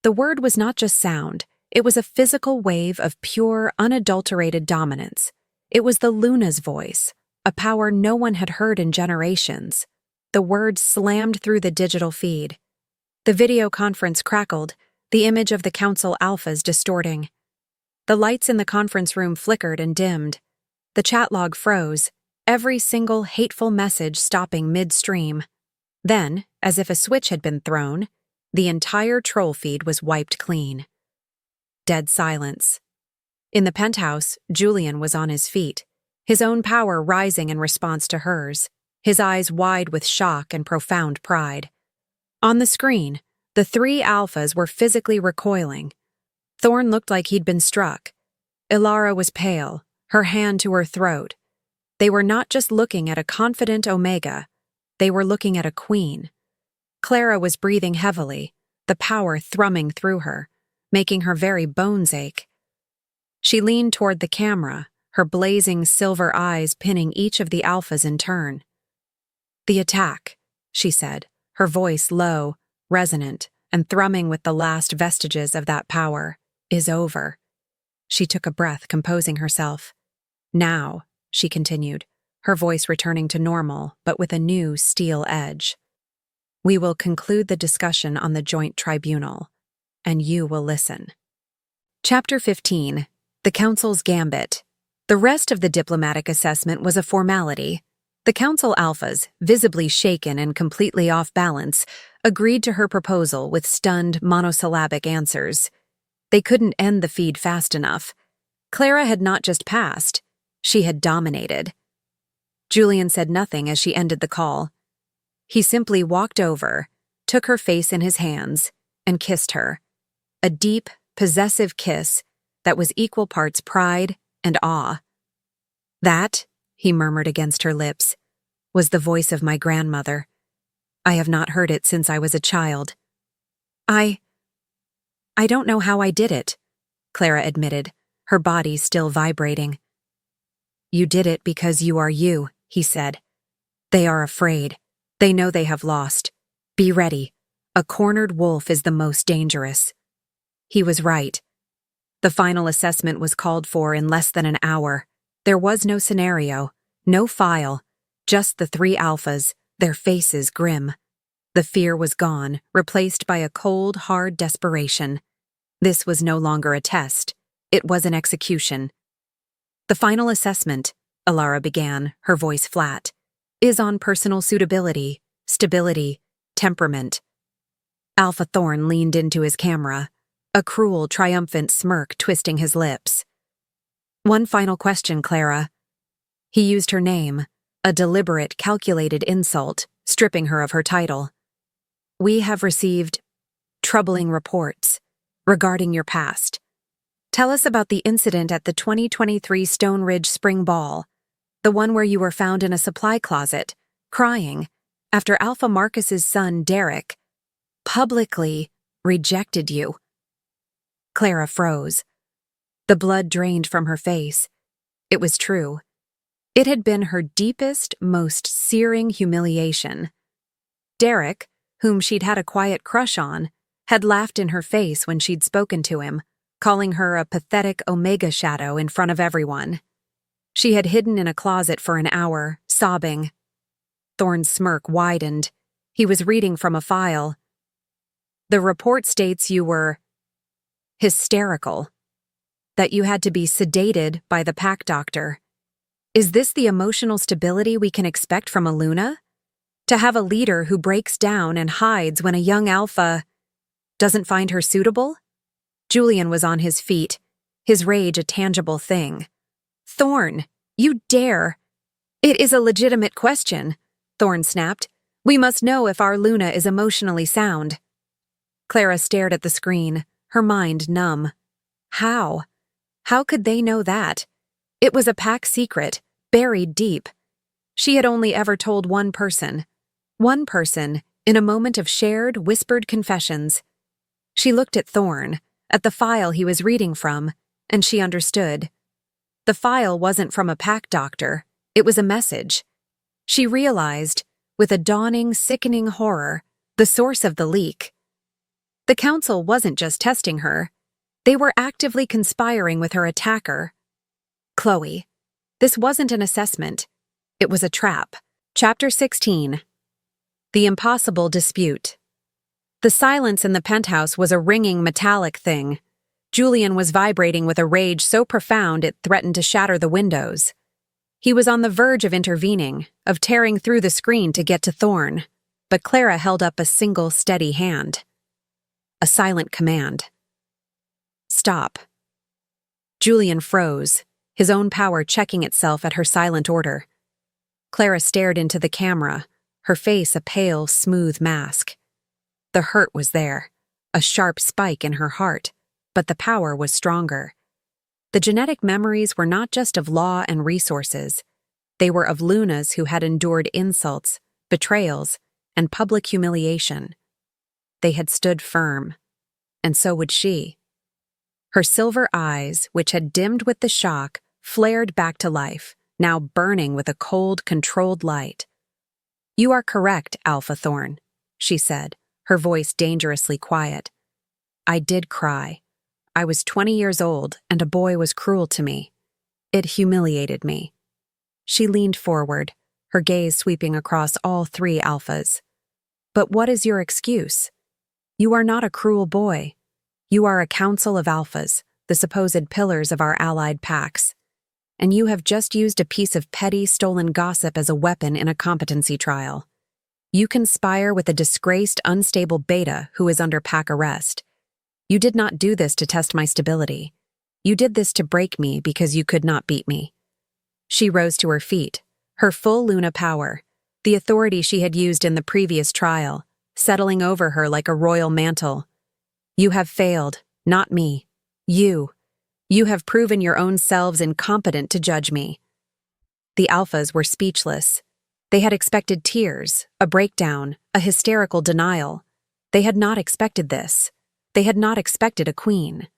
The word was not just sound. It was a physical wave of pure, unadulterated dominance. It was the Luna's voice, a power no one had heard in generations. The words slammed through the digital feed. The video conference crackled, the image of the council alphas distorting. The lights in the conference room flickered and dimmed. The chat log froze, every single hateful message stopping midstream. Then, as if a switch had been thrown, the entire troll feed was wiped clean. Dead silence. In the penthouse, Julian was on his feet, his own power rising in response to hers, his eyes wide with shock and profound pride. On the screen, the three alphas were physically recoiling. Thorn looked like he'd been struck. Ilara was pale, her hand to her throat. They were not just looking at a confident Omega, they were looking at a queen. Clara was breathing heavily, the power thrumming through her, making her very bones ache. She leaned toward the camera, her blazing silver eyes pinning each of the alphas in turn. "The attack," she said, her voice low, resonant, and thrumming with the last vestiges of that power, "is over." She took a breath, composing herself. "Now," she continued, her voice returning to normal, but with a new steel edge, "we will conclude the discussion on the joint tribunal, and you will listen." Chapter 15. The Council's Gambit. The rest of the diplomatic assessment was a formality. The Council alphas, visibly shaken and completely off balance, agreed to her proposal with stunned, monosyllabic answers. They couldn't end the feed fast enough. Clara had not just passed, she had dominated. Julian said nothing as she ended the call. He simply walked over, took her face in his hands, and kissed her. A deep, possessive kiss that was equal parts pride and awe. "That," he murmured against her lips, "was the voice of my grandmother. I have not heard it since I was a child." I don't know how I did it," Clara admitted, her body still vibrating. "You did it because you are you," he said. "They are afraid. They know they have lost. Be ready. A cornered wolf is the most dangerous." He was right. The final assessment was called for in less than an hour. There was no scenario, no file, just the three alphas, their faces grim. The fear was gone, replaced by a cold, hard desperation. This was no longer a test. It was an execution. "The final assessment," Ilara began, her voice flat, "is on personal suitability, stability, temperament." Alpha Thorn leaned into his camera, a cruel, triumphant smirk twisting his lips. "One final question, Clara." He used her name, a deliberate, calculated insult, stripping her of her title. "We have received troubling reports regarding your past. Tell us about the incident at the 2023 Stone Ridge Spring Ball, the one where you were found in a supply closet, crying, after Alpha Marcus's son, Derek, publicly rejected you." Clara froze. The blood drained from her face. It was true. It had been her deepest, most searing humiliation. Derek, whom she'd had a quiet crush on, had laughed in her face when she'd spoken to him, calling her a pathetic Omega shadow in front of everyone. She had hidden in a closet for an hour, sobbing. Thorn's smirk widened. He was reading from a file. "The report states you were hysterical, that you had to be sedated by the pack doctor. Is this the emotional stability we can expect from a Luna? To have a leader who breaks down and hides when a young alpha doesn't find her suitable?" Julian was on his feet, his rage a tangible thing. "Thorn, you dare!" "It is a legitimate question," Thorn snapped. "We must know if our Luna is emotionally sound." Clara stared at the screen, her mind numb. How? How could they know that? It was a pack secret, buried deep. She had only ever told one person, in a moment of shared, whispered confessions. She looked at Thorn, at the file he was reading from, and she understood. The file wasn't from a pack doctor, it was a message. She realized, with a dawning, sickening horror, the source of the leak. The Council wasn't just testing her. They were actively conspiring with her attacker. Chloe. This wasn't an assessment. It was a trap. Chapter 16. The Impossible Dispute. The silence in the penthouse was a ringing metallic thing. Julian was vibrating with a rage so profound it threatened to shatter the windows. He was on the verge of intervening, of tearing through the screen to get to Thorn. but Clara held up a single steady hand. A silent command. Stop. Julian froze, his own power checking itself at her silent order. Clara stared into the camera, her face a pale, smooth mask. The hurt was there, a sharp spike in her heart, but the power was stronger. The genetic memories were not just of law and resources. They were of Luna's who had endured insults, betrayals, and public humiliation. They had stood firm, and so would she. Her silver eyes, which had dimmed with the shock, flared back to life, now burning with a cold, controlled light. "You are correct, Alpha Thorn," she said, her voice dangerously quiet. "I did cry. I was 20 years old, and a boy was cruel to me. It humiliated me." She leaned forward, her gaze sweeping across all three alphas. "But what is your excuse? You are not a cruel boy. You are a council of alphas, the supposed pillars of our allied packs. And you have just used a piece of petty, stolen gossip as a weapon in a competency trial. You conspire with a disgraced, unstable beta who is under pack arrest. You did not do this to test my stability. You did this to break me because you could not beat me." She rose to her feet, her full Luna power, the authority she had used in the previous trial, settling over her like a royal mantle. "You have failed, not me. You. You have proven your own selves incompetent to judge me." The alphas were speechless. They had expected tears, a breakdown, a hysterical denial. They had not expected this. They had not expected a queen.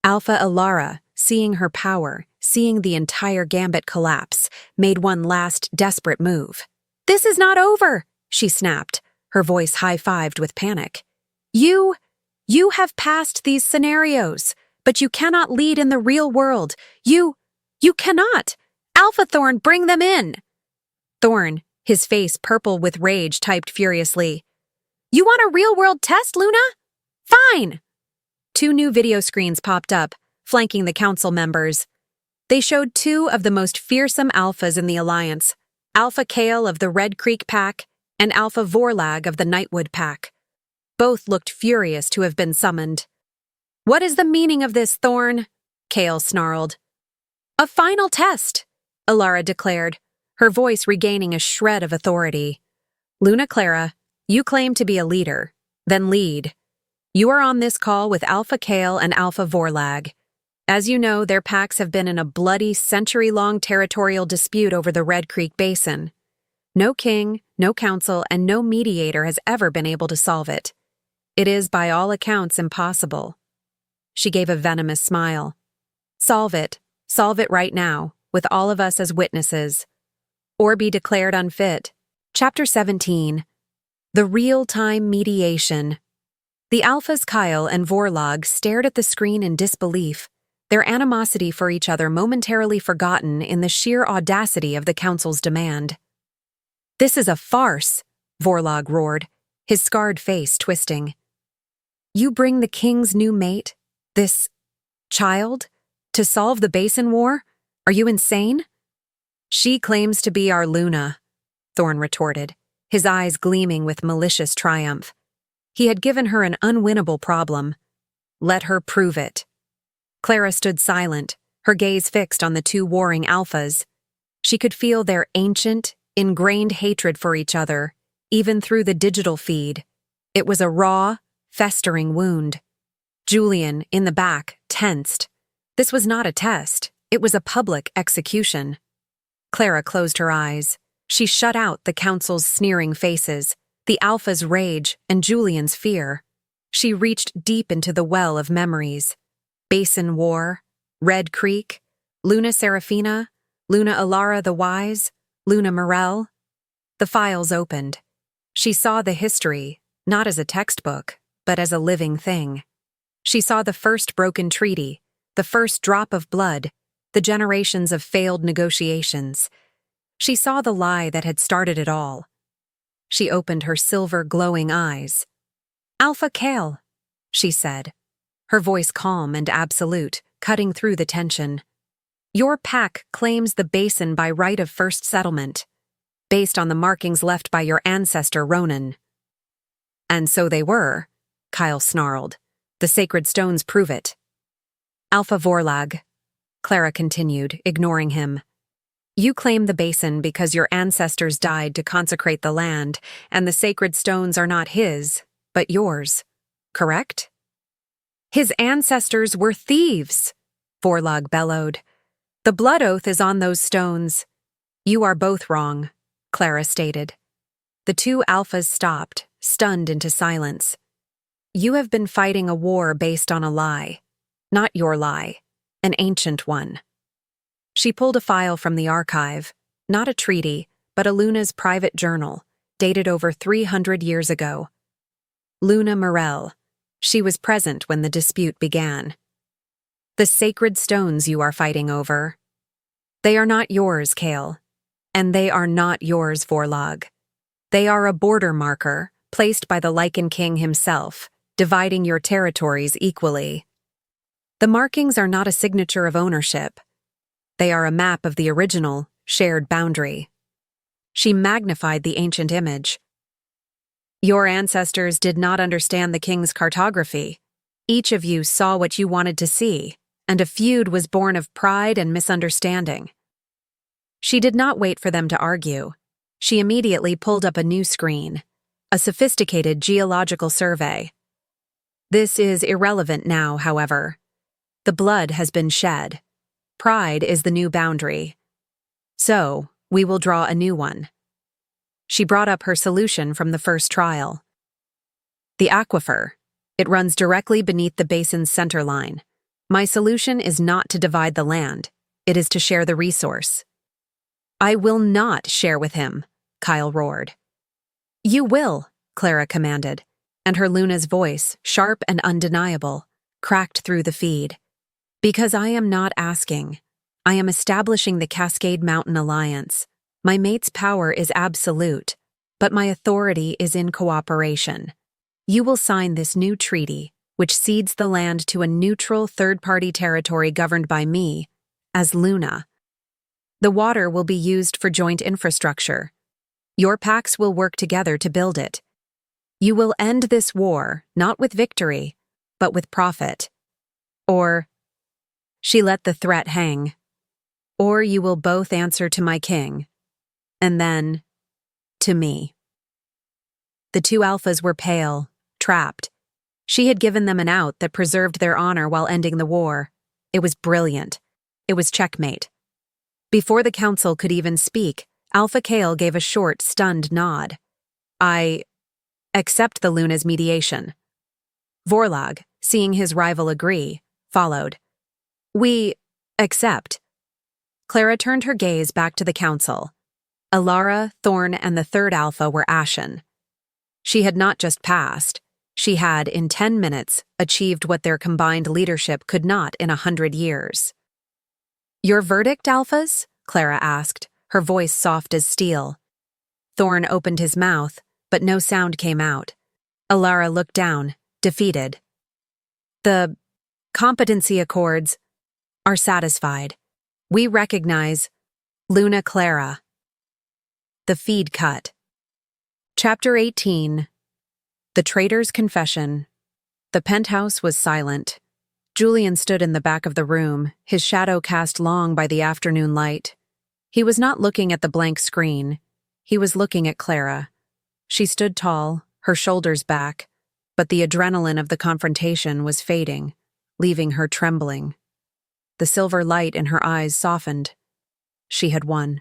Alpha Alara, seeing her power, seeing the entire gambit collapse, made one last desperate move. "This is not over," she snapped, her voice high-fived with panic. You have passed these scenarios, but you cannot lead in the real world. You cannot. Alpha Thorn, bring them in." Thorn, his face purple with rage, typed furiously. "You want a real-world test, Luna? Fine." 2 new video screens popped up, flanking the council members. They showed 2 of the most fearsome alphas in the Alliance, Alpha Kale of the Red Creek Pack and Alpha Vorlag of the Nightwood Pack. Both looked furious to have been summoned. "What is the meaning of this, Thorn?" Kale snarled. "A final test," Alara declared, her voice regaining a shred of authority. "Luna Clara, you claim to be a leader. Then lead. You are on this call with Alpha Kale and Alpha Vorlag. As you know, their packs have been in a bloody, century-long territorial dispute over the Red Creek Basin. No king, no council, and no mediator has ever been able to solve it. It is, by all accounts, impossible." She gave a venomous smile. Solve it right now, with all of us as witnesses. Or be declared unfit." Chapter 17. The Real-Time Mediation. The Alphas Kyle and Vorlag stared at the screen in disbelief, their animosity for each other momentarily forgotten in the sheer audacity of the Council's demand. "This is a farce," Vorlag roared, his scarred face twisting. "You bring the king's new mate, this child, to solve the Basin War? Are you insane?" "She claims to be our Luna," Thorn retorted, his eyes gleaming with malicious triumph. He had given her an unwinnable problem. Let her prove it. Clara stood silent, her gaze fixed on the 2 warring alphas. She could feel their ancient, ingrained hatred for each other, even through the digital feed. It was a raw, festering wound. Julian, in the back, tensed. This was not a test. It was a public execution. Clara closed her eyes. She shut out the council's sneering faces, the alpha's rage, and Julian's fear. She reached deep into the well of memories. Basin War, Red Creek, Luna Serafina, Luna Alara the Wise, Luna Morel. The files opened. She saw the history, not as a textbook, but as a living thing. She saw the first broken treaty, the first drop of blood, the generations of failed negotiations. She saw the lie that had started it all. She opened her silver glowing eyes. "Alpha Kale," she said, her voice calm and absolute, cutting through the tension. "Your pack claims the basin by right of first settlement. based on the markings left by your ancestor Ronan. And so they were, Kyle snarled. The sacred stones prove it. Alpha Vorlag, Clara continued, ignoring him. You claim the basin because your ancestors died to consecrate the land, and the sacred stones are not his, but yours, correct? His ancestors were thieves, Vorlag bellowed. The blood oath is on those stones. You are both wrong, Clara stated. The two alphas stopped, stunned into silence. You have been fighting a war based on a lie. Not your lie, an ancient one. She pulled a file from the archive, not a treaty, but a Luna's private journal, dated over 300 years ago. Luna Morel. She was present when the dispute began. The sacred stones you are fighting over. They are not yours, Kale. And they are not yours, Vorlag. They are a border marker, placed by the Lycan King himself, dividing your territories equally. The markings are not a signature of ownership. They are a map of the original, shared boundary. She magnified the ancient image. Your ancestors did not understand the king's cartography. Each of you saw what you wanted to see, and a feud was born of pride and misunderstanding. She did not wait for them to argue. She immediately pulled up a new screen, a sophisticated geological survey. This is irrelevant now, however. The blood has been shed. Pride is the new boundary. So, we will draw a new one. She brought up her solution from the first trial. The aquifer. It runs directly beneath the basin's center line. My solution is not to divide the land. It is to share the resource. I will not share with him, Kyle roared. You will, Clara commanded, and her Luna's voice, sharp and undeniable, cracked through the feed. Because I am not asking. I am establishing the Cascade Mountain Alliance. My mate's power is absolute, but my authority is in cooperation. You will sign this new treaty, which cedes the land to a neutral third-party territory governed by me, as Luna. The water will be used for joint infrastructure. Your packs will work together to build it. You will end this war, not with victory, but with profit. Or, she let the threat hang. Or you will both answer to my king. And then, to me. The two alphas were pale, trapped. She had given them an out that preserved their honor while ending the war. It was brilliant. It was checkmate. Before the council could even speak, Alpha Kale gave a short, stunned nod. I accept the Luna's mediation. Vorlag, seeing his rival agree, followed. We accept. Clara turned her gaze back to the council. Alara, Thorn, and the third alpha were ashen. She had not just passed. She had, in 10 minutes, achieved what their combined leadership could not in 100 years. Your verdict, alphas? Clara asked, her voice soft as steel. Thorn opened his mouth, but no sound came out. Alara looked down, defeated. The competency accords are satisfied. We recognize Luna Clara. The feed cut. Chapter 18. The Traitor's Confession. The penthouse was silent. Julian stood in the back of the room, his shadow cast long by the afternoon light. He was not looking at the blank screen. He was looking at Clara. She stood tall, her shoulders back, but the adrenaline of the confrontation was fading, leaving her trembling. The silver light in her eyes softened. She had won.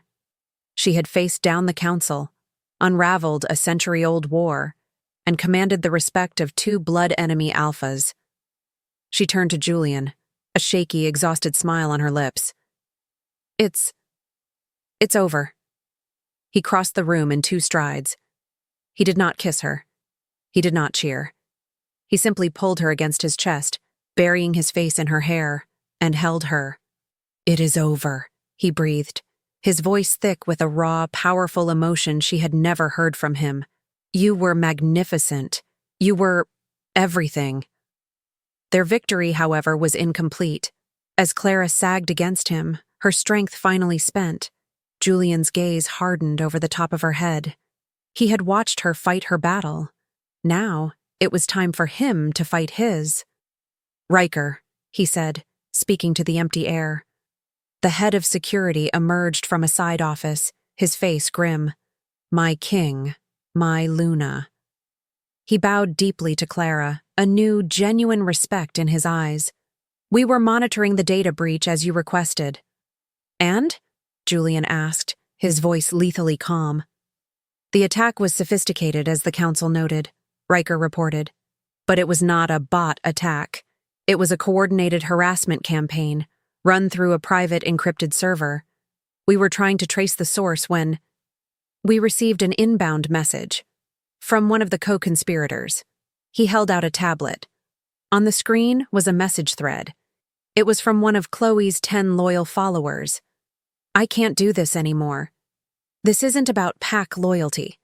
She had faced down the council, unraveled a century-old war, and commanded the respect of two blood-enemy alphas. She turned to Julian, a shaky, exhausted smile on her lips. It's over. He crossed the room in 2 strides. He did not kiss her. He did not cheer. He simply pulled her against his chest, burying his face in her hair, and held her. It is over, he breathed, his voice thick with a raw, powerful emotion she had never heard from him. You were magnificent. You were everything. Their victory, however, was incomplete. As Clara sagged against him, her strength finally spent, Julian's gaze hardened over the top of her head. He had watched her fight her battle. Now, it was time for him to fight his. "Riker," he said, speaking to the empty air. The head of security emerged from a side office, his face grim. "My king, my Luna." He bowed deeply to Clara, a new, genuine respect in his eyes. "We were monitoring the data breach as you requested." "And?" Julian asked, his voice lethally calm. "The attack was sophisticated, as the council noted," Riker reported. "But it was not a bot attack. It was a coordinated harassment campaign, run through a private encrypted server. We were trying to trace the source when we received an inbound message from one of the co-conspirators." He held out a tablet. On the screen was a message thread. It was from one of Chloe's 10 loyal followers. "I can't do this anymore. This isn't about pack loyalty.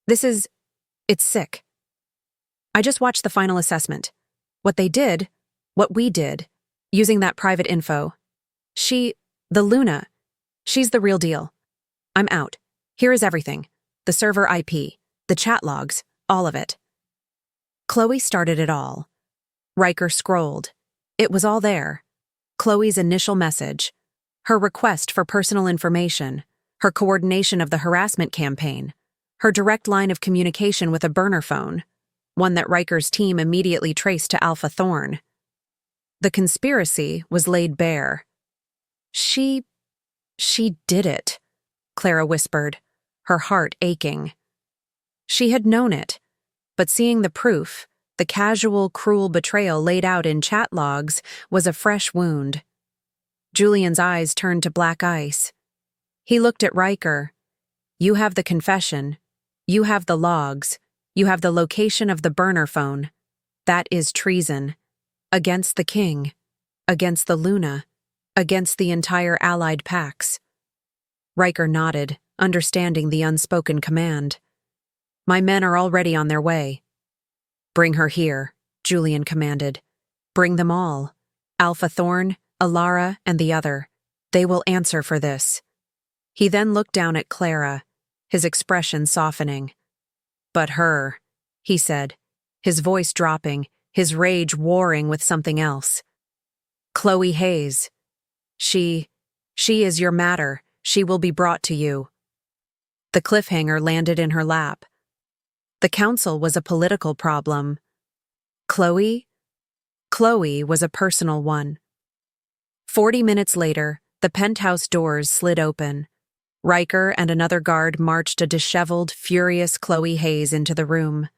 It's sick. I just watched the final assessment. What they did, what we did, using that private info. The Luna, she's the real deal. I'm out. Here is everything. The server IP, the chat logs, all of it." Chloe started it all. Riker scrolled. It was all there. Chloe's initial message, her request for personal information, her coordination of the harassment campaign, her direct line of communication with a burner phone, one that Riker's team immediately traced to Alpha Thorn. The conspiracy was laid bare. She did it," Clara whispered, her heart aching. She had known it, but seeing the proof, the casual, cruel betrayal laid out in chat logs, was a fresh wound. Julian's eyes turned to black ice. He looked at Riker. "You have the confession. You have the logs. You have the location of the burner phone. That is treason. Against the king. Against the Luna. Against the entire allied packs." Riker nodded, understanding the unspoken command. "My men are already on their way." "Bring her here," Julian commanded. "Bring them all. Alpha Thorn, Alara, and the other. They will answer for this." He then looked down at Clara, his expression softening. "But her," he said, his voice dropping, his rage warring with something else. "Chloe Hayes. She is your matter. She will be brought to you." The cliffhanger landed in her lap. The council was a political problem. Chloe was a personal one. 40 minutes later, the penthouse doors slid open. Riker and another guard marched a disheveled, furious Chloe Hayes into the room.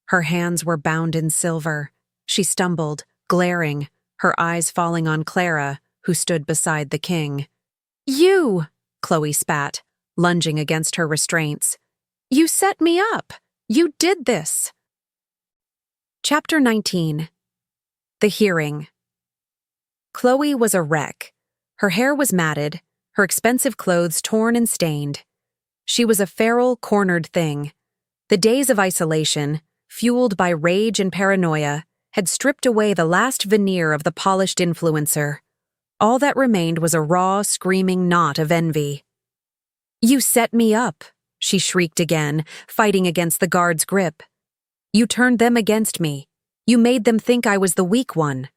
Her hands were bound in silver. She stumbled, glaring, her eyes falling on Clara, who stood beside the king. "You!" Chloe spat, lunging against her restraints. "You set me up! You did this!" Chapter 19. The Hearing. Chloe was a wreck. Her hair was matted, her expensive clothes torn and stained. She was a feral, cornered thing. The days of isolation, fueled by rage and paranoia, had stripped away the last veneer of the polished influencer. All that remained was a raw, screaming knot of envy. "You set me up," she shrieked again, fighting against the guard's grip. "You turned them against me. You made them think I was the weak one."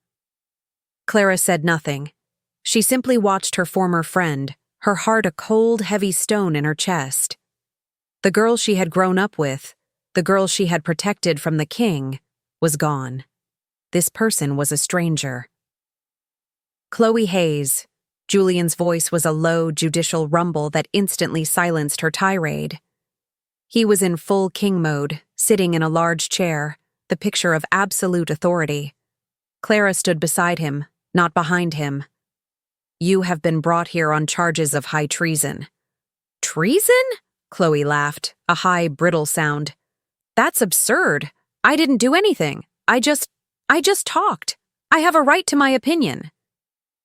Clara said nothing. She simply watched her former friend, her heart a cold, heavy stone in her chest. The girl she had grown up with, the girl she had protected from the king, was gone. This person was a stranger. Chloe Hayes. Julian's voice was a low, judicial rumble that instantly silenced her tirade. He was in full king mode, sitting in a large chair, the picture of absolute authority. Clara stood beside him, not behind him. "You have been brought here on charges of high treason." "Treason?" Chloe laughed, a high, brittle sound. "That's absurd. I didn't do anything. I just talked. I have a right to my opinion."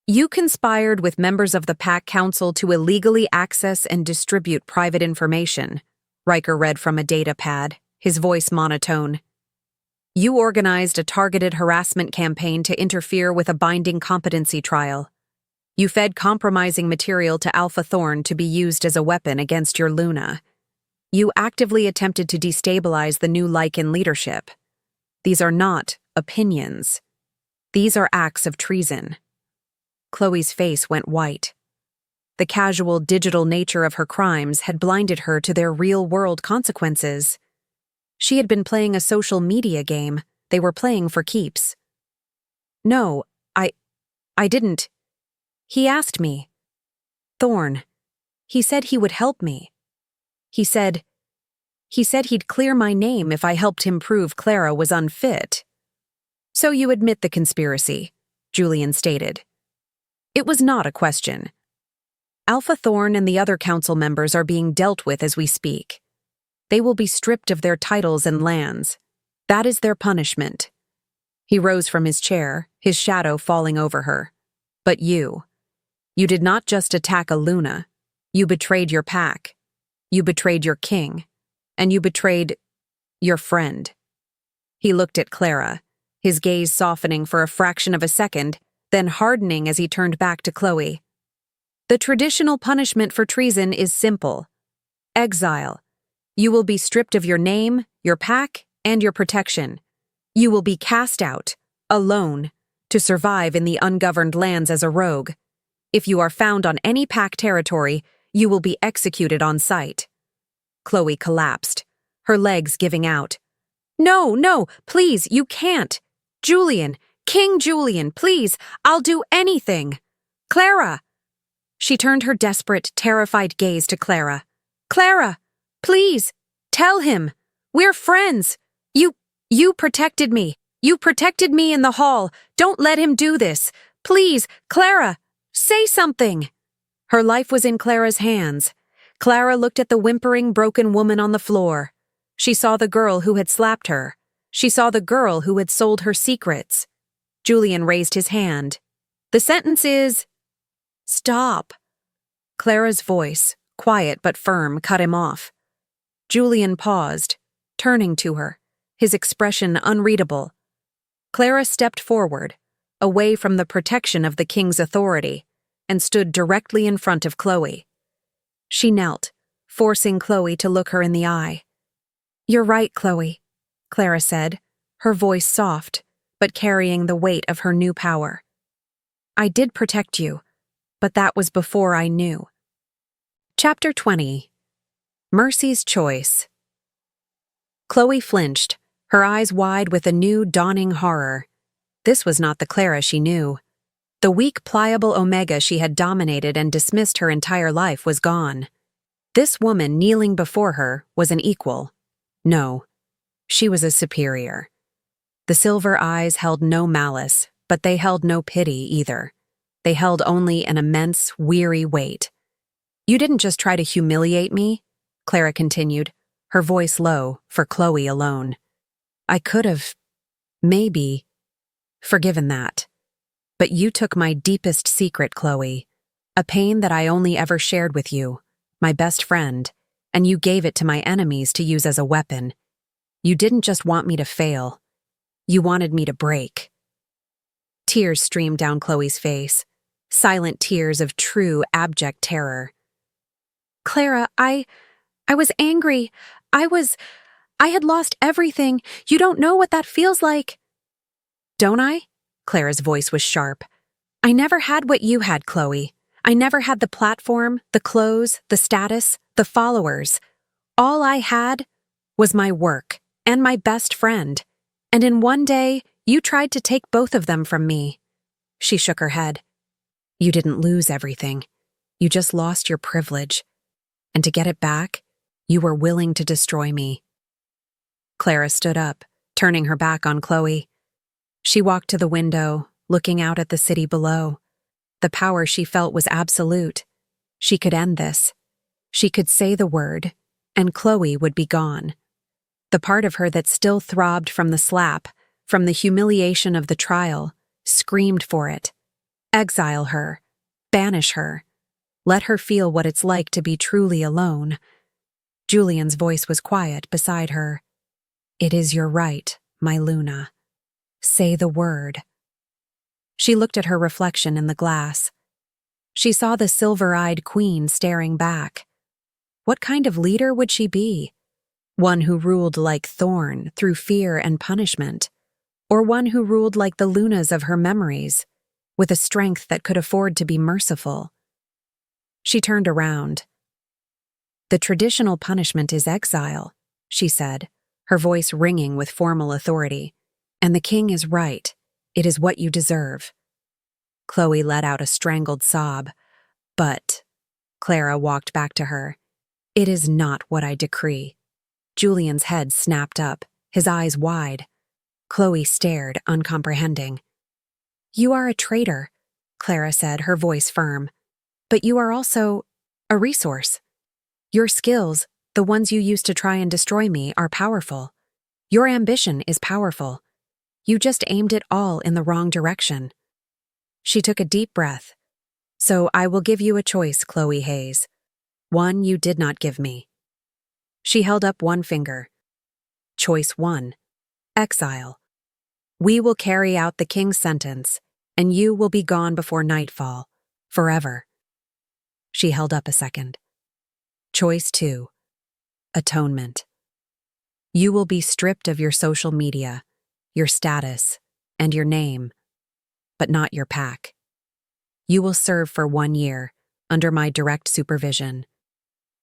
"You conspired with members of the Pack Council to illegally access and distribute private information," Riker read from a data pad, his voice monotone. "You organized a targeted harassment campaign to interfere with a binding competency trial. You fed compromising material to Alpha Thorn to be used as a weapon against your Luna. You actively attempted to destabilize the new Lycan leadership. These are not opinions. These are acts of treason. Chloe's face went white. The casual digital nature of her crimes had blinded her to their real-world consequences. She had been playing a social media game they were playing for keeps. No, I didn't. He asked me. Thorn. He said he would help me. He said he'd clear my name if I helped him prove Clara was unfit. So you admit the conspiracy, Julian stated. It was not a question. Alpha Thorn and the other council members are being dealt with as we speak. They will be stripped of their titles and lands. That is their punishment. He rose from his chair, his shadow falling over her. But you did not just attack a Luna. You betrayed your pack. You betrayed your king. And you betrayed your friend. He looked at Clara, his gaze softening for a fraction of a second, then hardening as he turned back to Chloe. The traditional punishment for treason is simple. Exile. You will be stripped of your name, your pack, and your protection. You will be cast out, alone, to survive in the ungoverned lands as a rogue. If you are found on any pack territory, you will be executed on sight. Chloe collapsed, her legs giving out. No, please, you can't. Julian, King Julian, please, I'll do anything. Clara! She turned her desperate, terrified gaze to Clara. Clara, please, tell him. We're friends. You protected me. You protected me in the hall. Don't let him do this. Please, Clara, say something. Her life was in Clara's hands. Clara looked at the whimpering, broken woman on the floor. She saw the girl who had slapped her. She saw the girl who had sold her secrets. Julian raised his hand. The sentence is... Stop. Clara's voice, quiet but firm, cut him off. Julian paused, turning to her, his expression unreadable. Clara stepped forward, away from the protection of the king's authority, and stood directly in front of Chloe. She knelt, forcing Chloe to look her in the eye. You're right, Chloe, Clara said, her voice soft, but carrying the weight of her new power. I did protect you, but that was before I knew. Chapter 20. Mercy's Choice. Chloe flinched, her eyes wide with a new dawning horror. This was not the Clara she knew. The weak, pliable Omega she had dominated and dismissed her entire life was gone. This woman kneeling before her was an equal. No, she was a superior. The silver eyes held no malice, but they held no pity either. They held only an immense, weary weight. You didn't just try to humiliate me, Clara continued, her voice low, for Chloe alone. I could have, maybe, forgiven that. But you took my deepest secret, Chloe, a pain that I only ever shared with you, my best friend, and you gave it to my enemies to use as a weapon. You didn't just want me to fail. You wanted me to break. Tears streamed down Chloe's face, silent tears of true, abject terror. Clara, I was angry. I had lost everything. You don't know what that feels like. Don't I? Clara's voice was sharp. I never had what you had, Chloe. I never had the platform, the clothes, the status, the followers. All I had was my work and my best friend. And in one day, you tried to take both of them from me. She shook her head. You didn't lose everything. You just lost your privilege. And to get it back, you were willing to destroy me. Clara stood up, turning her back on Chloe. She walked to the window, looking out at the city below. The power she felt was absolute. She could end this. She could say the word, and Chloe would be gone. The part of her that still throbbed from the slap, from the humiliation of the trial, screamed for it. Exile her. Banish her. Let her feel what it's like to be truly alone. Julian's voice was quiet beside her. It is your right, my Luna. Say the word. She looked at her reflection in the glass. She saw the silver-eyed queen staring back. What kind of leader would she be? One who ruled like Thorn through fear and punishment, or one who ruled like the Lunas of her memories, with a strength that could afford to be merciful? She turned around. "The traditional punishment is exile," she said, her voice ringing with formal authority. "And the king is right. It is what you deserve." Chloe let out a strangled sob. "But," Clara walked back to her, "it is not what I decree." Julian's head snapped up, his eyes wide. Chloe stared, uncomprehending. "You are a traitor," Clara said, her voice firm. "But you are also a resource. Your skills, the ones you used to try and destroy me, are powerful. Your ambition is powerful. You just aimed it all in the wrong direction." She took a deep breath. "So I will give you a choice, Chloe Hayes. One you did not give me." She held up one finger. "Choice 1. Exile. We will carry out the king's sentence, and you will be gone before nightfall, forever." She held up a second. "Choice 2. Atonement. You will be stripped of your social media, your status, and your name, but not your pack. You will serve for 1 year, under my direct supervision.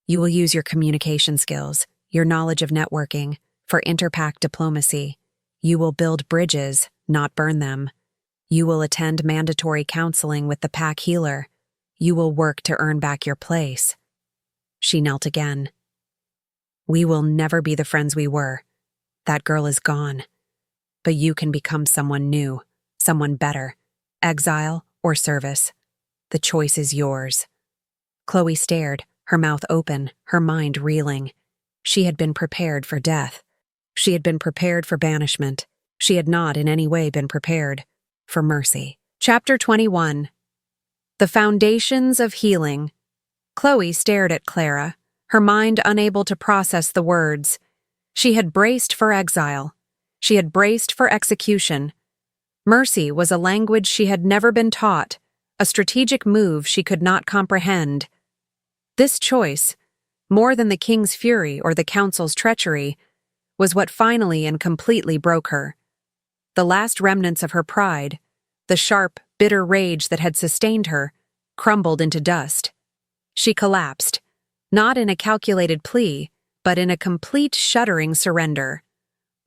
You will use your communication skills, your knowledge of networking, for interpack diplomacy. You will build bridges, not burn them. You will attend mandatory counseling with the pack healer. You will work to earn back your place." She knelt again. "We will never be the friends we were. That girl is gone. But you can become someone new, someone better. Exile or service. The choice is yours." Chloe stared, her mouth open, her mind reeling. She had been prepared for death. She had been prepared for banishment. She had not in any way been prepared for mercy. Chapter 21. The Foundations of Healing. Chloe stared at Clara, her mind unable to process the words. She had braced for exile. She had braced for execution. Mercy was a language she had never been taught, a strategic move she could not comprehend. This choice, more than the king's fury or the council's treachery, was what finally and completely broke her. The last remnants of her pride, the sharp, bitter rage that had sustained her, crumbled into dust. She collapsed, not in a calculated plea, but in a complete shuddering surrender.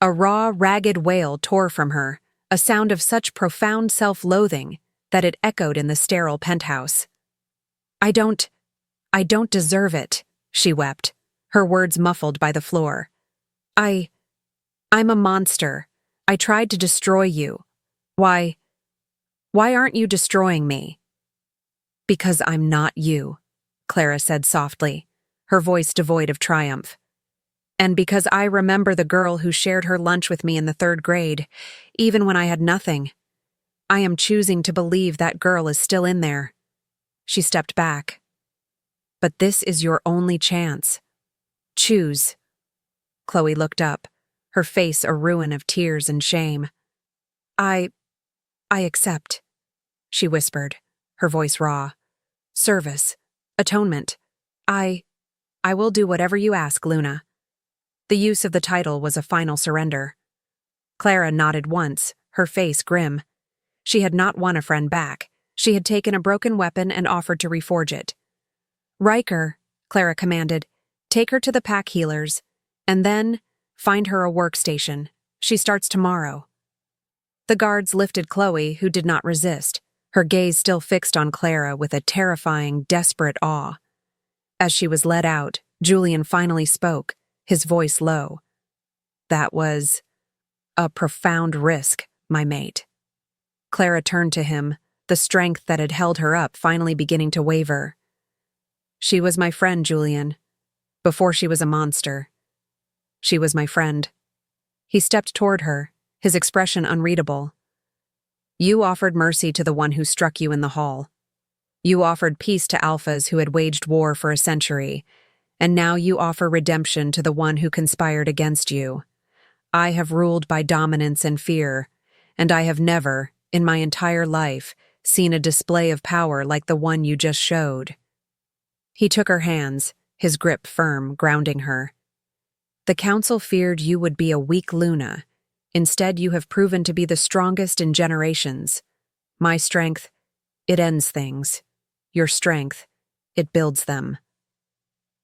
A raw, ragged wail tore from her, a sound of such profound self-loathing that it echoed in the sterile penthouse. I don't deserve it," she wept, her words muffled by the floor. I'm a monster. I tried to destroy you. Why aren't you destroying me?" "Because I'm not you," Clara said softly, her voice devoid of triumph. "And because I remember the girl who shared her lunch with me in the 3rd grade, even when I had nothing. I am choosing to believe that girl is still in there." She stepped back. "But this is your only chance. Choose." Chloe looked up, her face a ruin of tears and shame. I accept," she whispered, her voice raw. "Service. Atonement. I will do whatever you ask, Luna." The use of the title was a final surrender. Clara nodded once, her face grim. She had not won a friend back. She had taken a broken weapon and offered to reforge it. "Riker," Clara commanded, "take her to the pack healers, and then find her a workstation. She starts tomorrow." The guards lifted Chloe, who did not resist, her gaze still fixed on Clara with a terrifying, desperate awe. As she was led out, Julian finally spoke, his voice low. "That was a profound risk, my mate." Clara turned to him, the strength that had held her up finally beginning to waver. "She was my friend, Julian. Before she was a monster. She was my friend." He stepped toward her, his expression unreadable. "You offered mercy to the one who struck you in the hall. You offered peace to alphas who had waged war for a century, and now you offer redemption to the one who conspired against you. I have ruled by dominance and fear, and I have never, in my entire life, seen a display of power like the one you just showed." He took her hands, his grip firm, grounding her. "The council feared you would be a weak Luna. Instead, you have proven to be the strongest in generations. My strength, it ends things. Your strength, it builds them."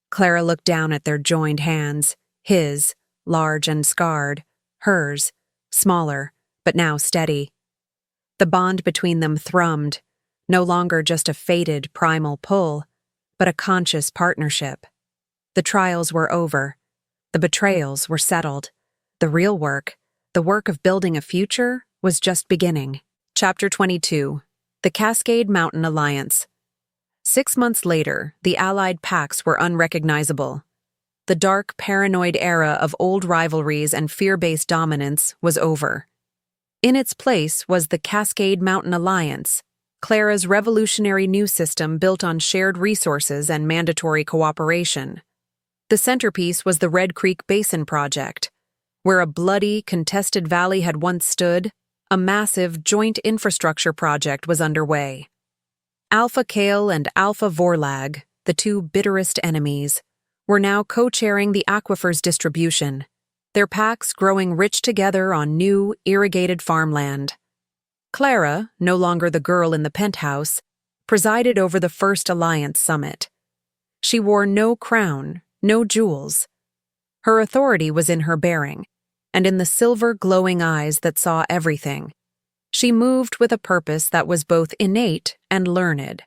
Clara looked down at their joined hands, his, large and scarred, hers, smaller, but now steady. The bond between them thrummed, no longer just a fated primal pull, but a conscious partnership. The trials were over. The betrayals were settled. The real work, the work of building a future, was just beginning. Chapter 22. The Cascade Mountain Alliance. 6 months later, the Allied pacts were unrecognizable. The dark, paranoid era of old rivalries and fear-based dominance was over. In its place was the Cascade Mountain Alliance, Clara's revolutionary new system built on shared resources and mandatory cooperation. The centerpiece was the Red Creek Basin Project. Where a bloody, contested valley had once stood, a massive joint infrastructure project was underway. Alpha Kale and Alpha Vorlag, the two bitterest enemies, were now co-chairing the aquifer's distribution, their packs growing rich together on new, irrigated farmland. Clara, no longer the girl in the penthouse, presided over the first Alliance summit. She wore no crown, no jewels. Her authority was in her bearing, and in the silver glowing eyes that saw everything. She moved with a purpose that was both innate and learned.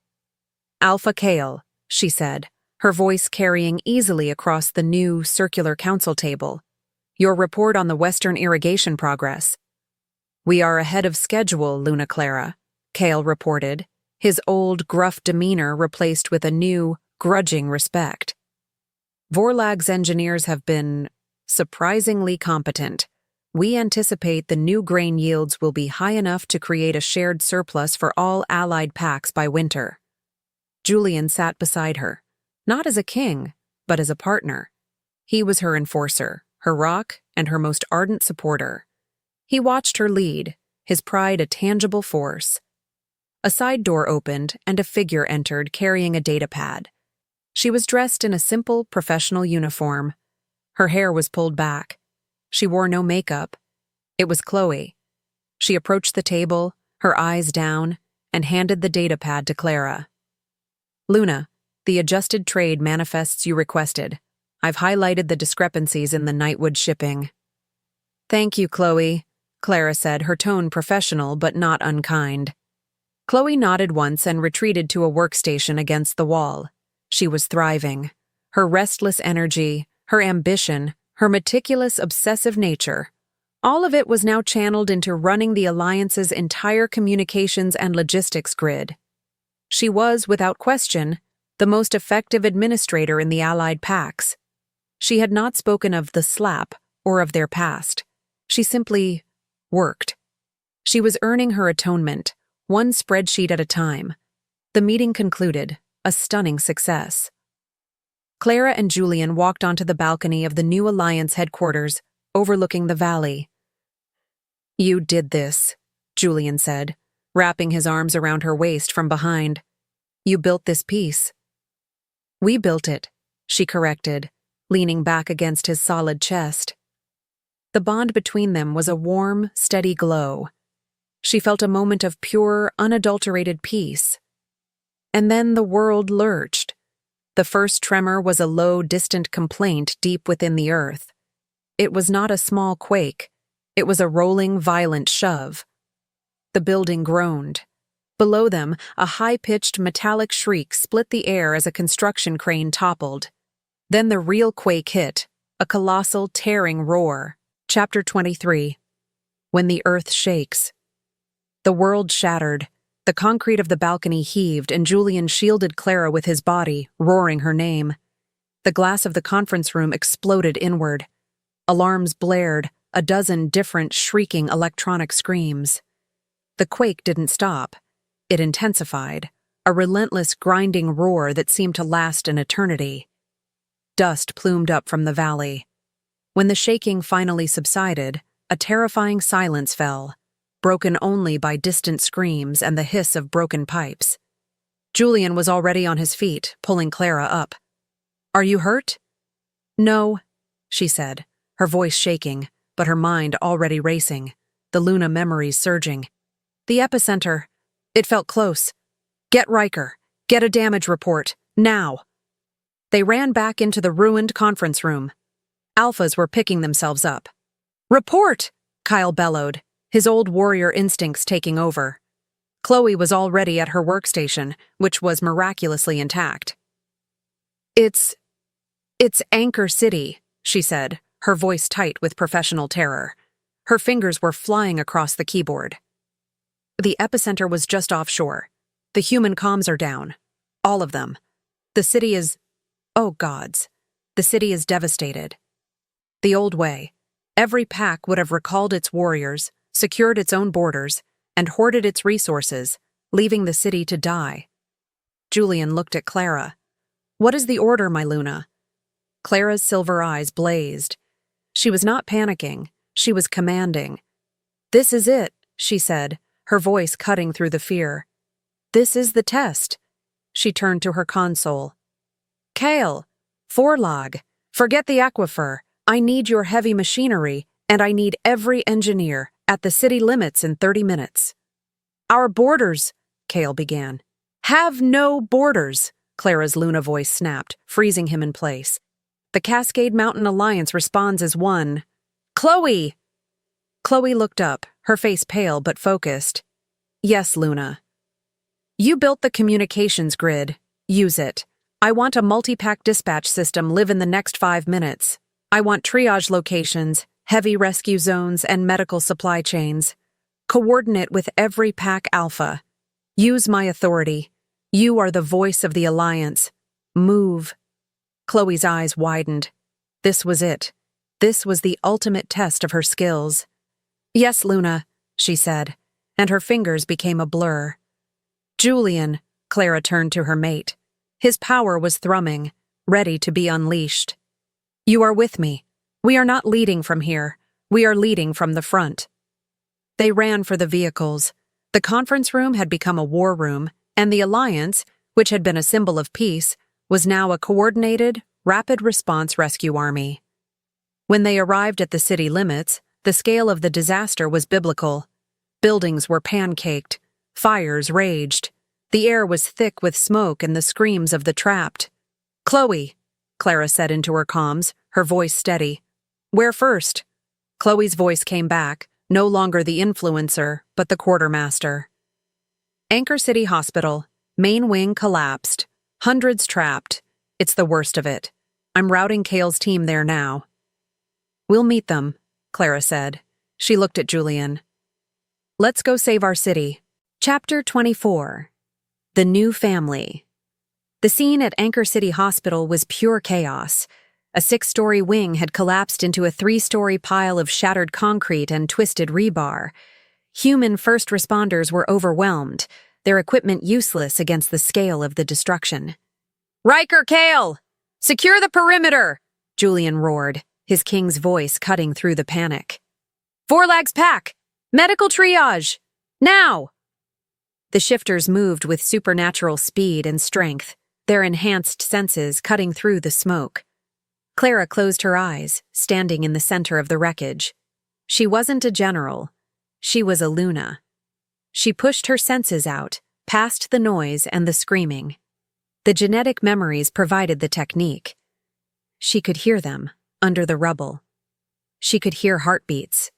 "Alpha Kale," she said, her voice carrying easily across the new, circular council table. "Your report on the Western irrigation progress." "We are ahead of schedule, Luna Clara," Kale reported, his old, gruff demeanor replaced with a new, grudging respect. "Vorlag's engineers have been surprisingly competent. We anticipate the new grain yields will be high enough to create a shared surplus for all Allied packs by winter." Julian sat beside her, not as a king, but as a partner. He was her enforcer, her rock, and her most ardent supporter. He watched her lead, his pride a tangible force. A side door opened and a figure entered carrying a data pad. She was dressed in a simple, professional uniform. Her hair was pulled back. She wore no makeup. It was Chloe. She approached the table, her eyes down, and handed the data pad to Clara. "Luna, the adjusted trade manifests you requested. I've highlighted the discrepancies in the Nightwood shipping." "Thank you, Chloe," Clara said, her tone professional but not unkind. Chloe nodded once and retreated to a workstation against the wall. She was thriving. Her restless energy, her ambition, her meticulous, obsessive nature, all of it was now channeled into running the Alliance's entire communications and logistics grid. She was, without question, the most effective administrator in the Allied packs. She had not spoken of the slap or of their past. She simply worked. She was earning her atonement, one spreadsheet at a time. The meeting concluded, a stunning success. Clara and Julian walked onto the balcony of the new Alliance headquarters, overlooking the valley. "You did this," Julian said, wrapping his arms around her waist from behind. "You built this piece." "We built it," she corrected, leaning back against his solid chest. The bond between them was a warm, steady glow. She felt a moment of pure, unadulterated peace. And then the world lurched. The first tremor was a low, distant complaint deep within the earth. It was not a small quake. It was a rolling, violent shove. The building groaned. Below them, a high-pitched metallic shriek split the air as a construction crane toppled. Then the real quake hit, a colossal, tearing roar. Chapter 23. When the Earth Shakes. The world shattered. The concrete of the balcony heaved, and Julian shielded Clara with his body, roaring her name. The glass of the conference room exploded inward. Alarms blared, a dozen different shrieking electronic screams. The quake didn't stop. It intensified, a relentless grinding roar that seemed to last an eternity. Dust plumed up from the valley. When the shaking finally subsided, a terrifying silence fell. broken only by distant screams and the hiss of broken pipes. Julian was already on his feet, pulling Clara up. "Are you hurt?" "No," she said, her voice shaking, but her mind already racing, the Luna memories surging. "The epicenter. It felt close. Get Riker. Get a damage report. Now." They ran back into the ruined conference room. Alphas were picking themselves up. "Report!" Kyle bellowed, his old warrior instincts taking over. Chloe was already at her workstation, which was miraculously intact. It's Anchor City," she said, her voice tight with professional terror. Her fingers were flying across the keyboard. "The epicenter was just offshore. The human comms are down. All of them. The city is... oh gods. The city is devastated. The old way. Every pack would have recalled its warriors, secured its own borders, and hoarded its resources, leaving the city to die." Julian looked at Clara. "What is the order, my Luna?" Clara's silver eyes blazed. She was not panicking. She was commanding. "This is it," she said, her voice cutting through the fear. "This is the test." She turned to her console. "Kale, Forlag, forget the aquifer. I need your heavy machinery, and I need every engineer at the city limits in 30 minutes. "Our borders," Kale began. "Have no borders," Clara's Luna voice snapped, freezing him in place. "The Cascade Mountain Alliance responds as one. Chloe!" Chloe looked up, her face pale but focused. "Yes, Luna." "You built the communications grid. Use it. I want a multi-pack dispatch system live in the next 5 minutes. I want triage locations, heavy rescue zones, and medical supply chains. Coordinate with every pack alpha. Use my authority. You are the voice of the Alliance. Move." Chloe's eyes widened. This was it. This was the ultimate test of her skills. "Yes, Luna," she said, and her fingers became a blur. "Julian," Clara turned to her mate. His power was thrumming, ready to be unleashed. "You are with me. We are not leading from here. We are leading from the front." They ran for the vehicles. The conference room had become a war room, and the Alliance, which had been a symbol of peace, was now a coordinated, rapid response rescue army. When they arrived at the city limits, the scale of the disaster was biblical. Buildings were pancaked. Fires raged. The air was thick with smoke and the screams of the trapped. "Chloe," Clara said into her comms, her voice steady. "Where first?" Chloe's voice came back, no longer the influencer, but the quartermaster. "Anchor City Hospital. Main wing collapsed. Hundreds trapped. It's the worst of it. I'm routing Kale's team there now." "We'll meet them," Clara said. She looked at Julian. "Let's go save our city." Chapter 24. The New Family. The scene at Anchor City Hospital was pure chaos. A 6-story wing had collapsed into a 3-story pile of shattered concrete and twisted rebar. Human first responders were overwhelmed, their equipment useless against the scale of the destruction. "Riker, Kale! Secure the perimeter!" Julian roared, his king's voice cutting through the panic. "Forlag's pack! Medical triage! Now!" The shifters moved with supernatural speed and strength, their enhanced senses cutting through the smoke. Clara closed her eyes, standing in the center of the wreckage. She wasn't a general. She was a Luna. She pushed her senses out, past the noise and the screaming. The genetic memories provided the technique. She could hear them, under the rubble. She could hear heartbeats.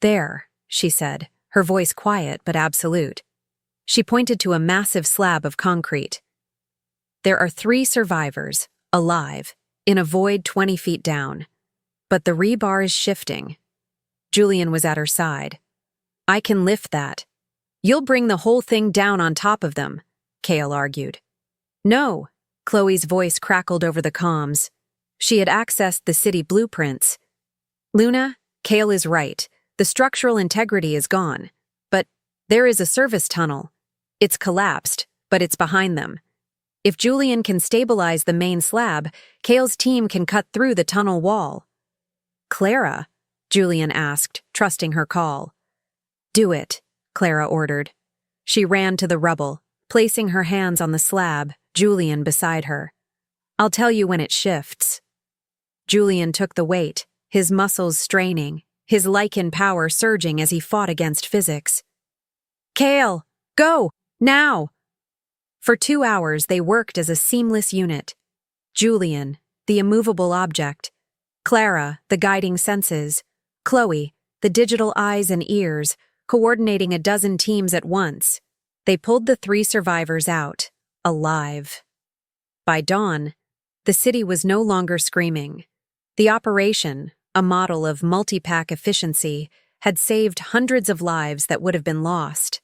"There," she said, her voice quiet but absolute. She pointed to a massive slab of concrete. "There are 3 survivors, alive, in a void 20 feet down. But the rebar is shifting." Julian was at her side. "I can lift that." "You'll bring the whole thing down on top of them," Kale argued. "No," Chloe's voice crackled over the comms. She had accessed the city blueprints. "Luna, Kale is right. The structural integrity is gone. But there is a service tunnel. It's collapsed, but it's behind them. If Julian can stabilize the main slab, Kale's team can cut through the tunnel wall." "Clara?" Julian asked, trusting her call. Do it, Clara ordered. She ran to the rubble, placing her hands on the slab, Julian beside her. I'll tell you when it shifts. Julian took the weight, his muscles straining, his Lycan power surging as he fought against physics. Kale, go, now! For 2 hours they worked as a seamless unit. Julian, the immovable object, Clara, the guiding senses, Chloe, the digital eyes and ears, coordinating a dozen teams at once. They pulled the 3 survivors out, alive. By dawn, the city was no longer screaming. The operation, a model of multi-pack efficiency, had saved hundreds of lives that would have been lost.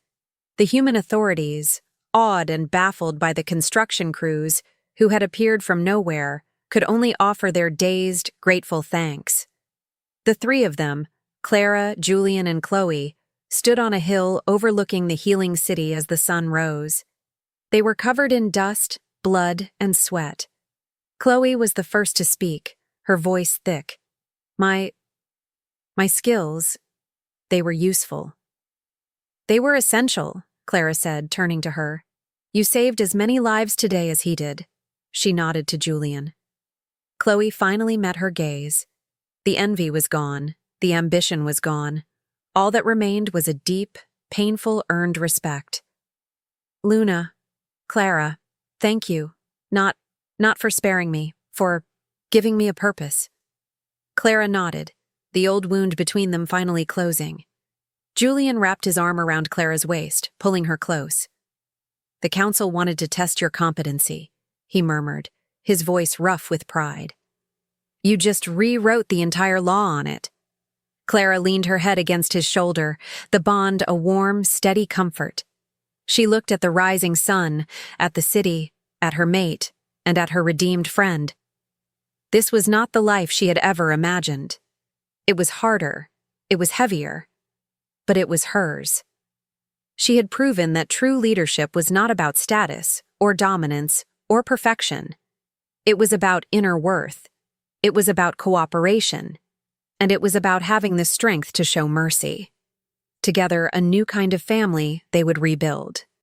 The human authorities, awed and baffled by the construction crews, who had appeared from nowhere, could only offer their dazed, grateful thanks. The 3 of them, Clara, Julian, and Chloe, stood on a hill overlooking the healing city as the sun rose. They were covered in dust, blood, and sweat. Chloe was the first to speak, her voice thick. My skills, they were useful. They were essential, Clara said, turning to her. You saved as many lives today as he did. She nodded to Julian. Chloe finally met her gaze. The envy was gone, the ambition was gone. All that remained was a deep, painful earned respect. Luna, Clara, thank you. Not for sparing me, for giving me a purpose. Clara nodded, the old wound between them finally closing. Julian wrapped his arm around Clara's waist, pulling her close. The council wanted to test your competency, he murmured, his voice rough with pride. You just rewrote the entire law on it. Clara leaned her head against his shoulder, the bond a warm, steady comfort. She looked at the rising sun, at the city, at her mate, and at her redeemed friend. This was not the life she had ever imagined. It was harder, it was heavier, but it was hers. She had proven that true leadership was not about status, or dominance, or perfection. It was about inner worth. It was about cooperation. And it was about having the strength to show mercy. Together, a new kind of family they would rebuild.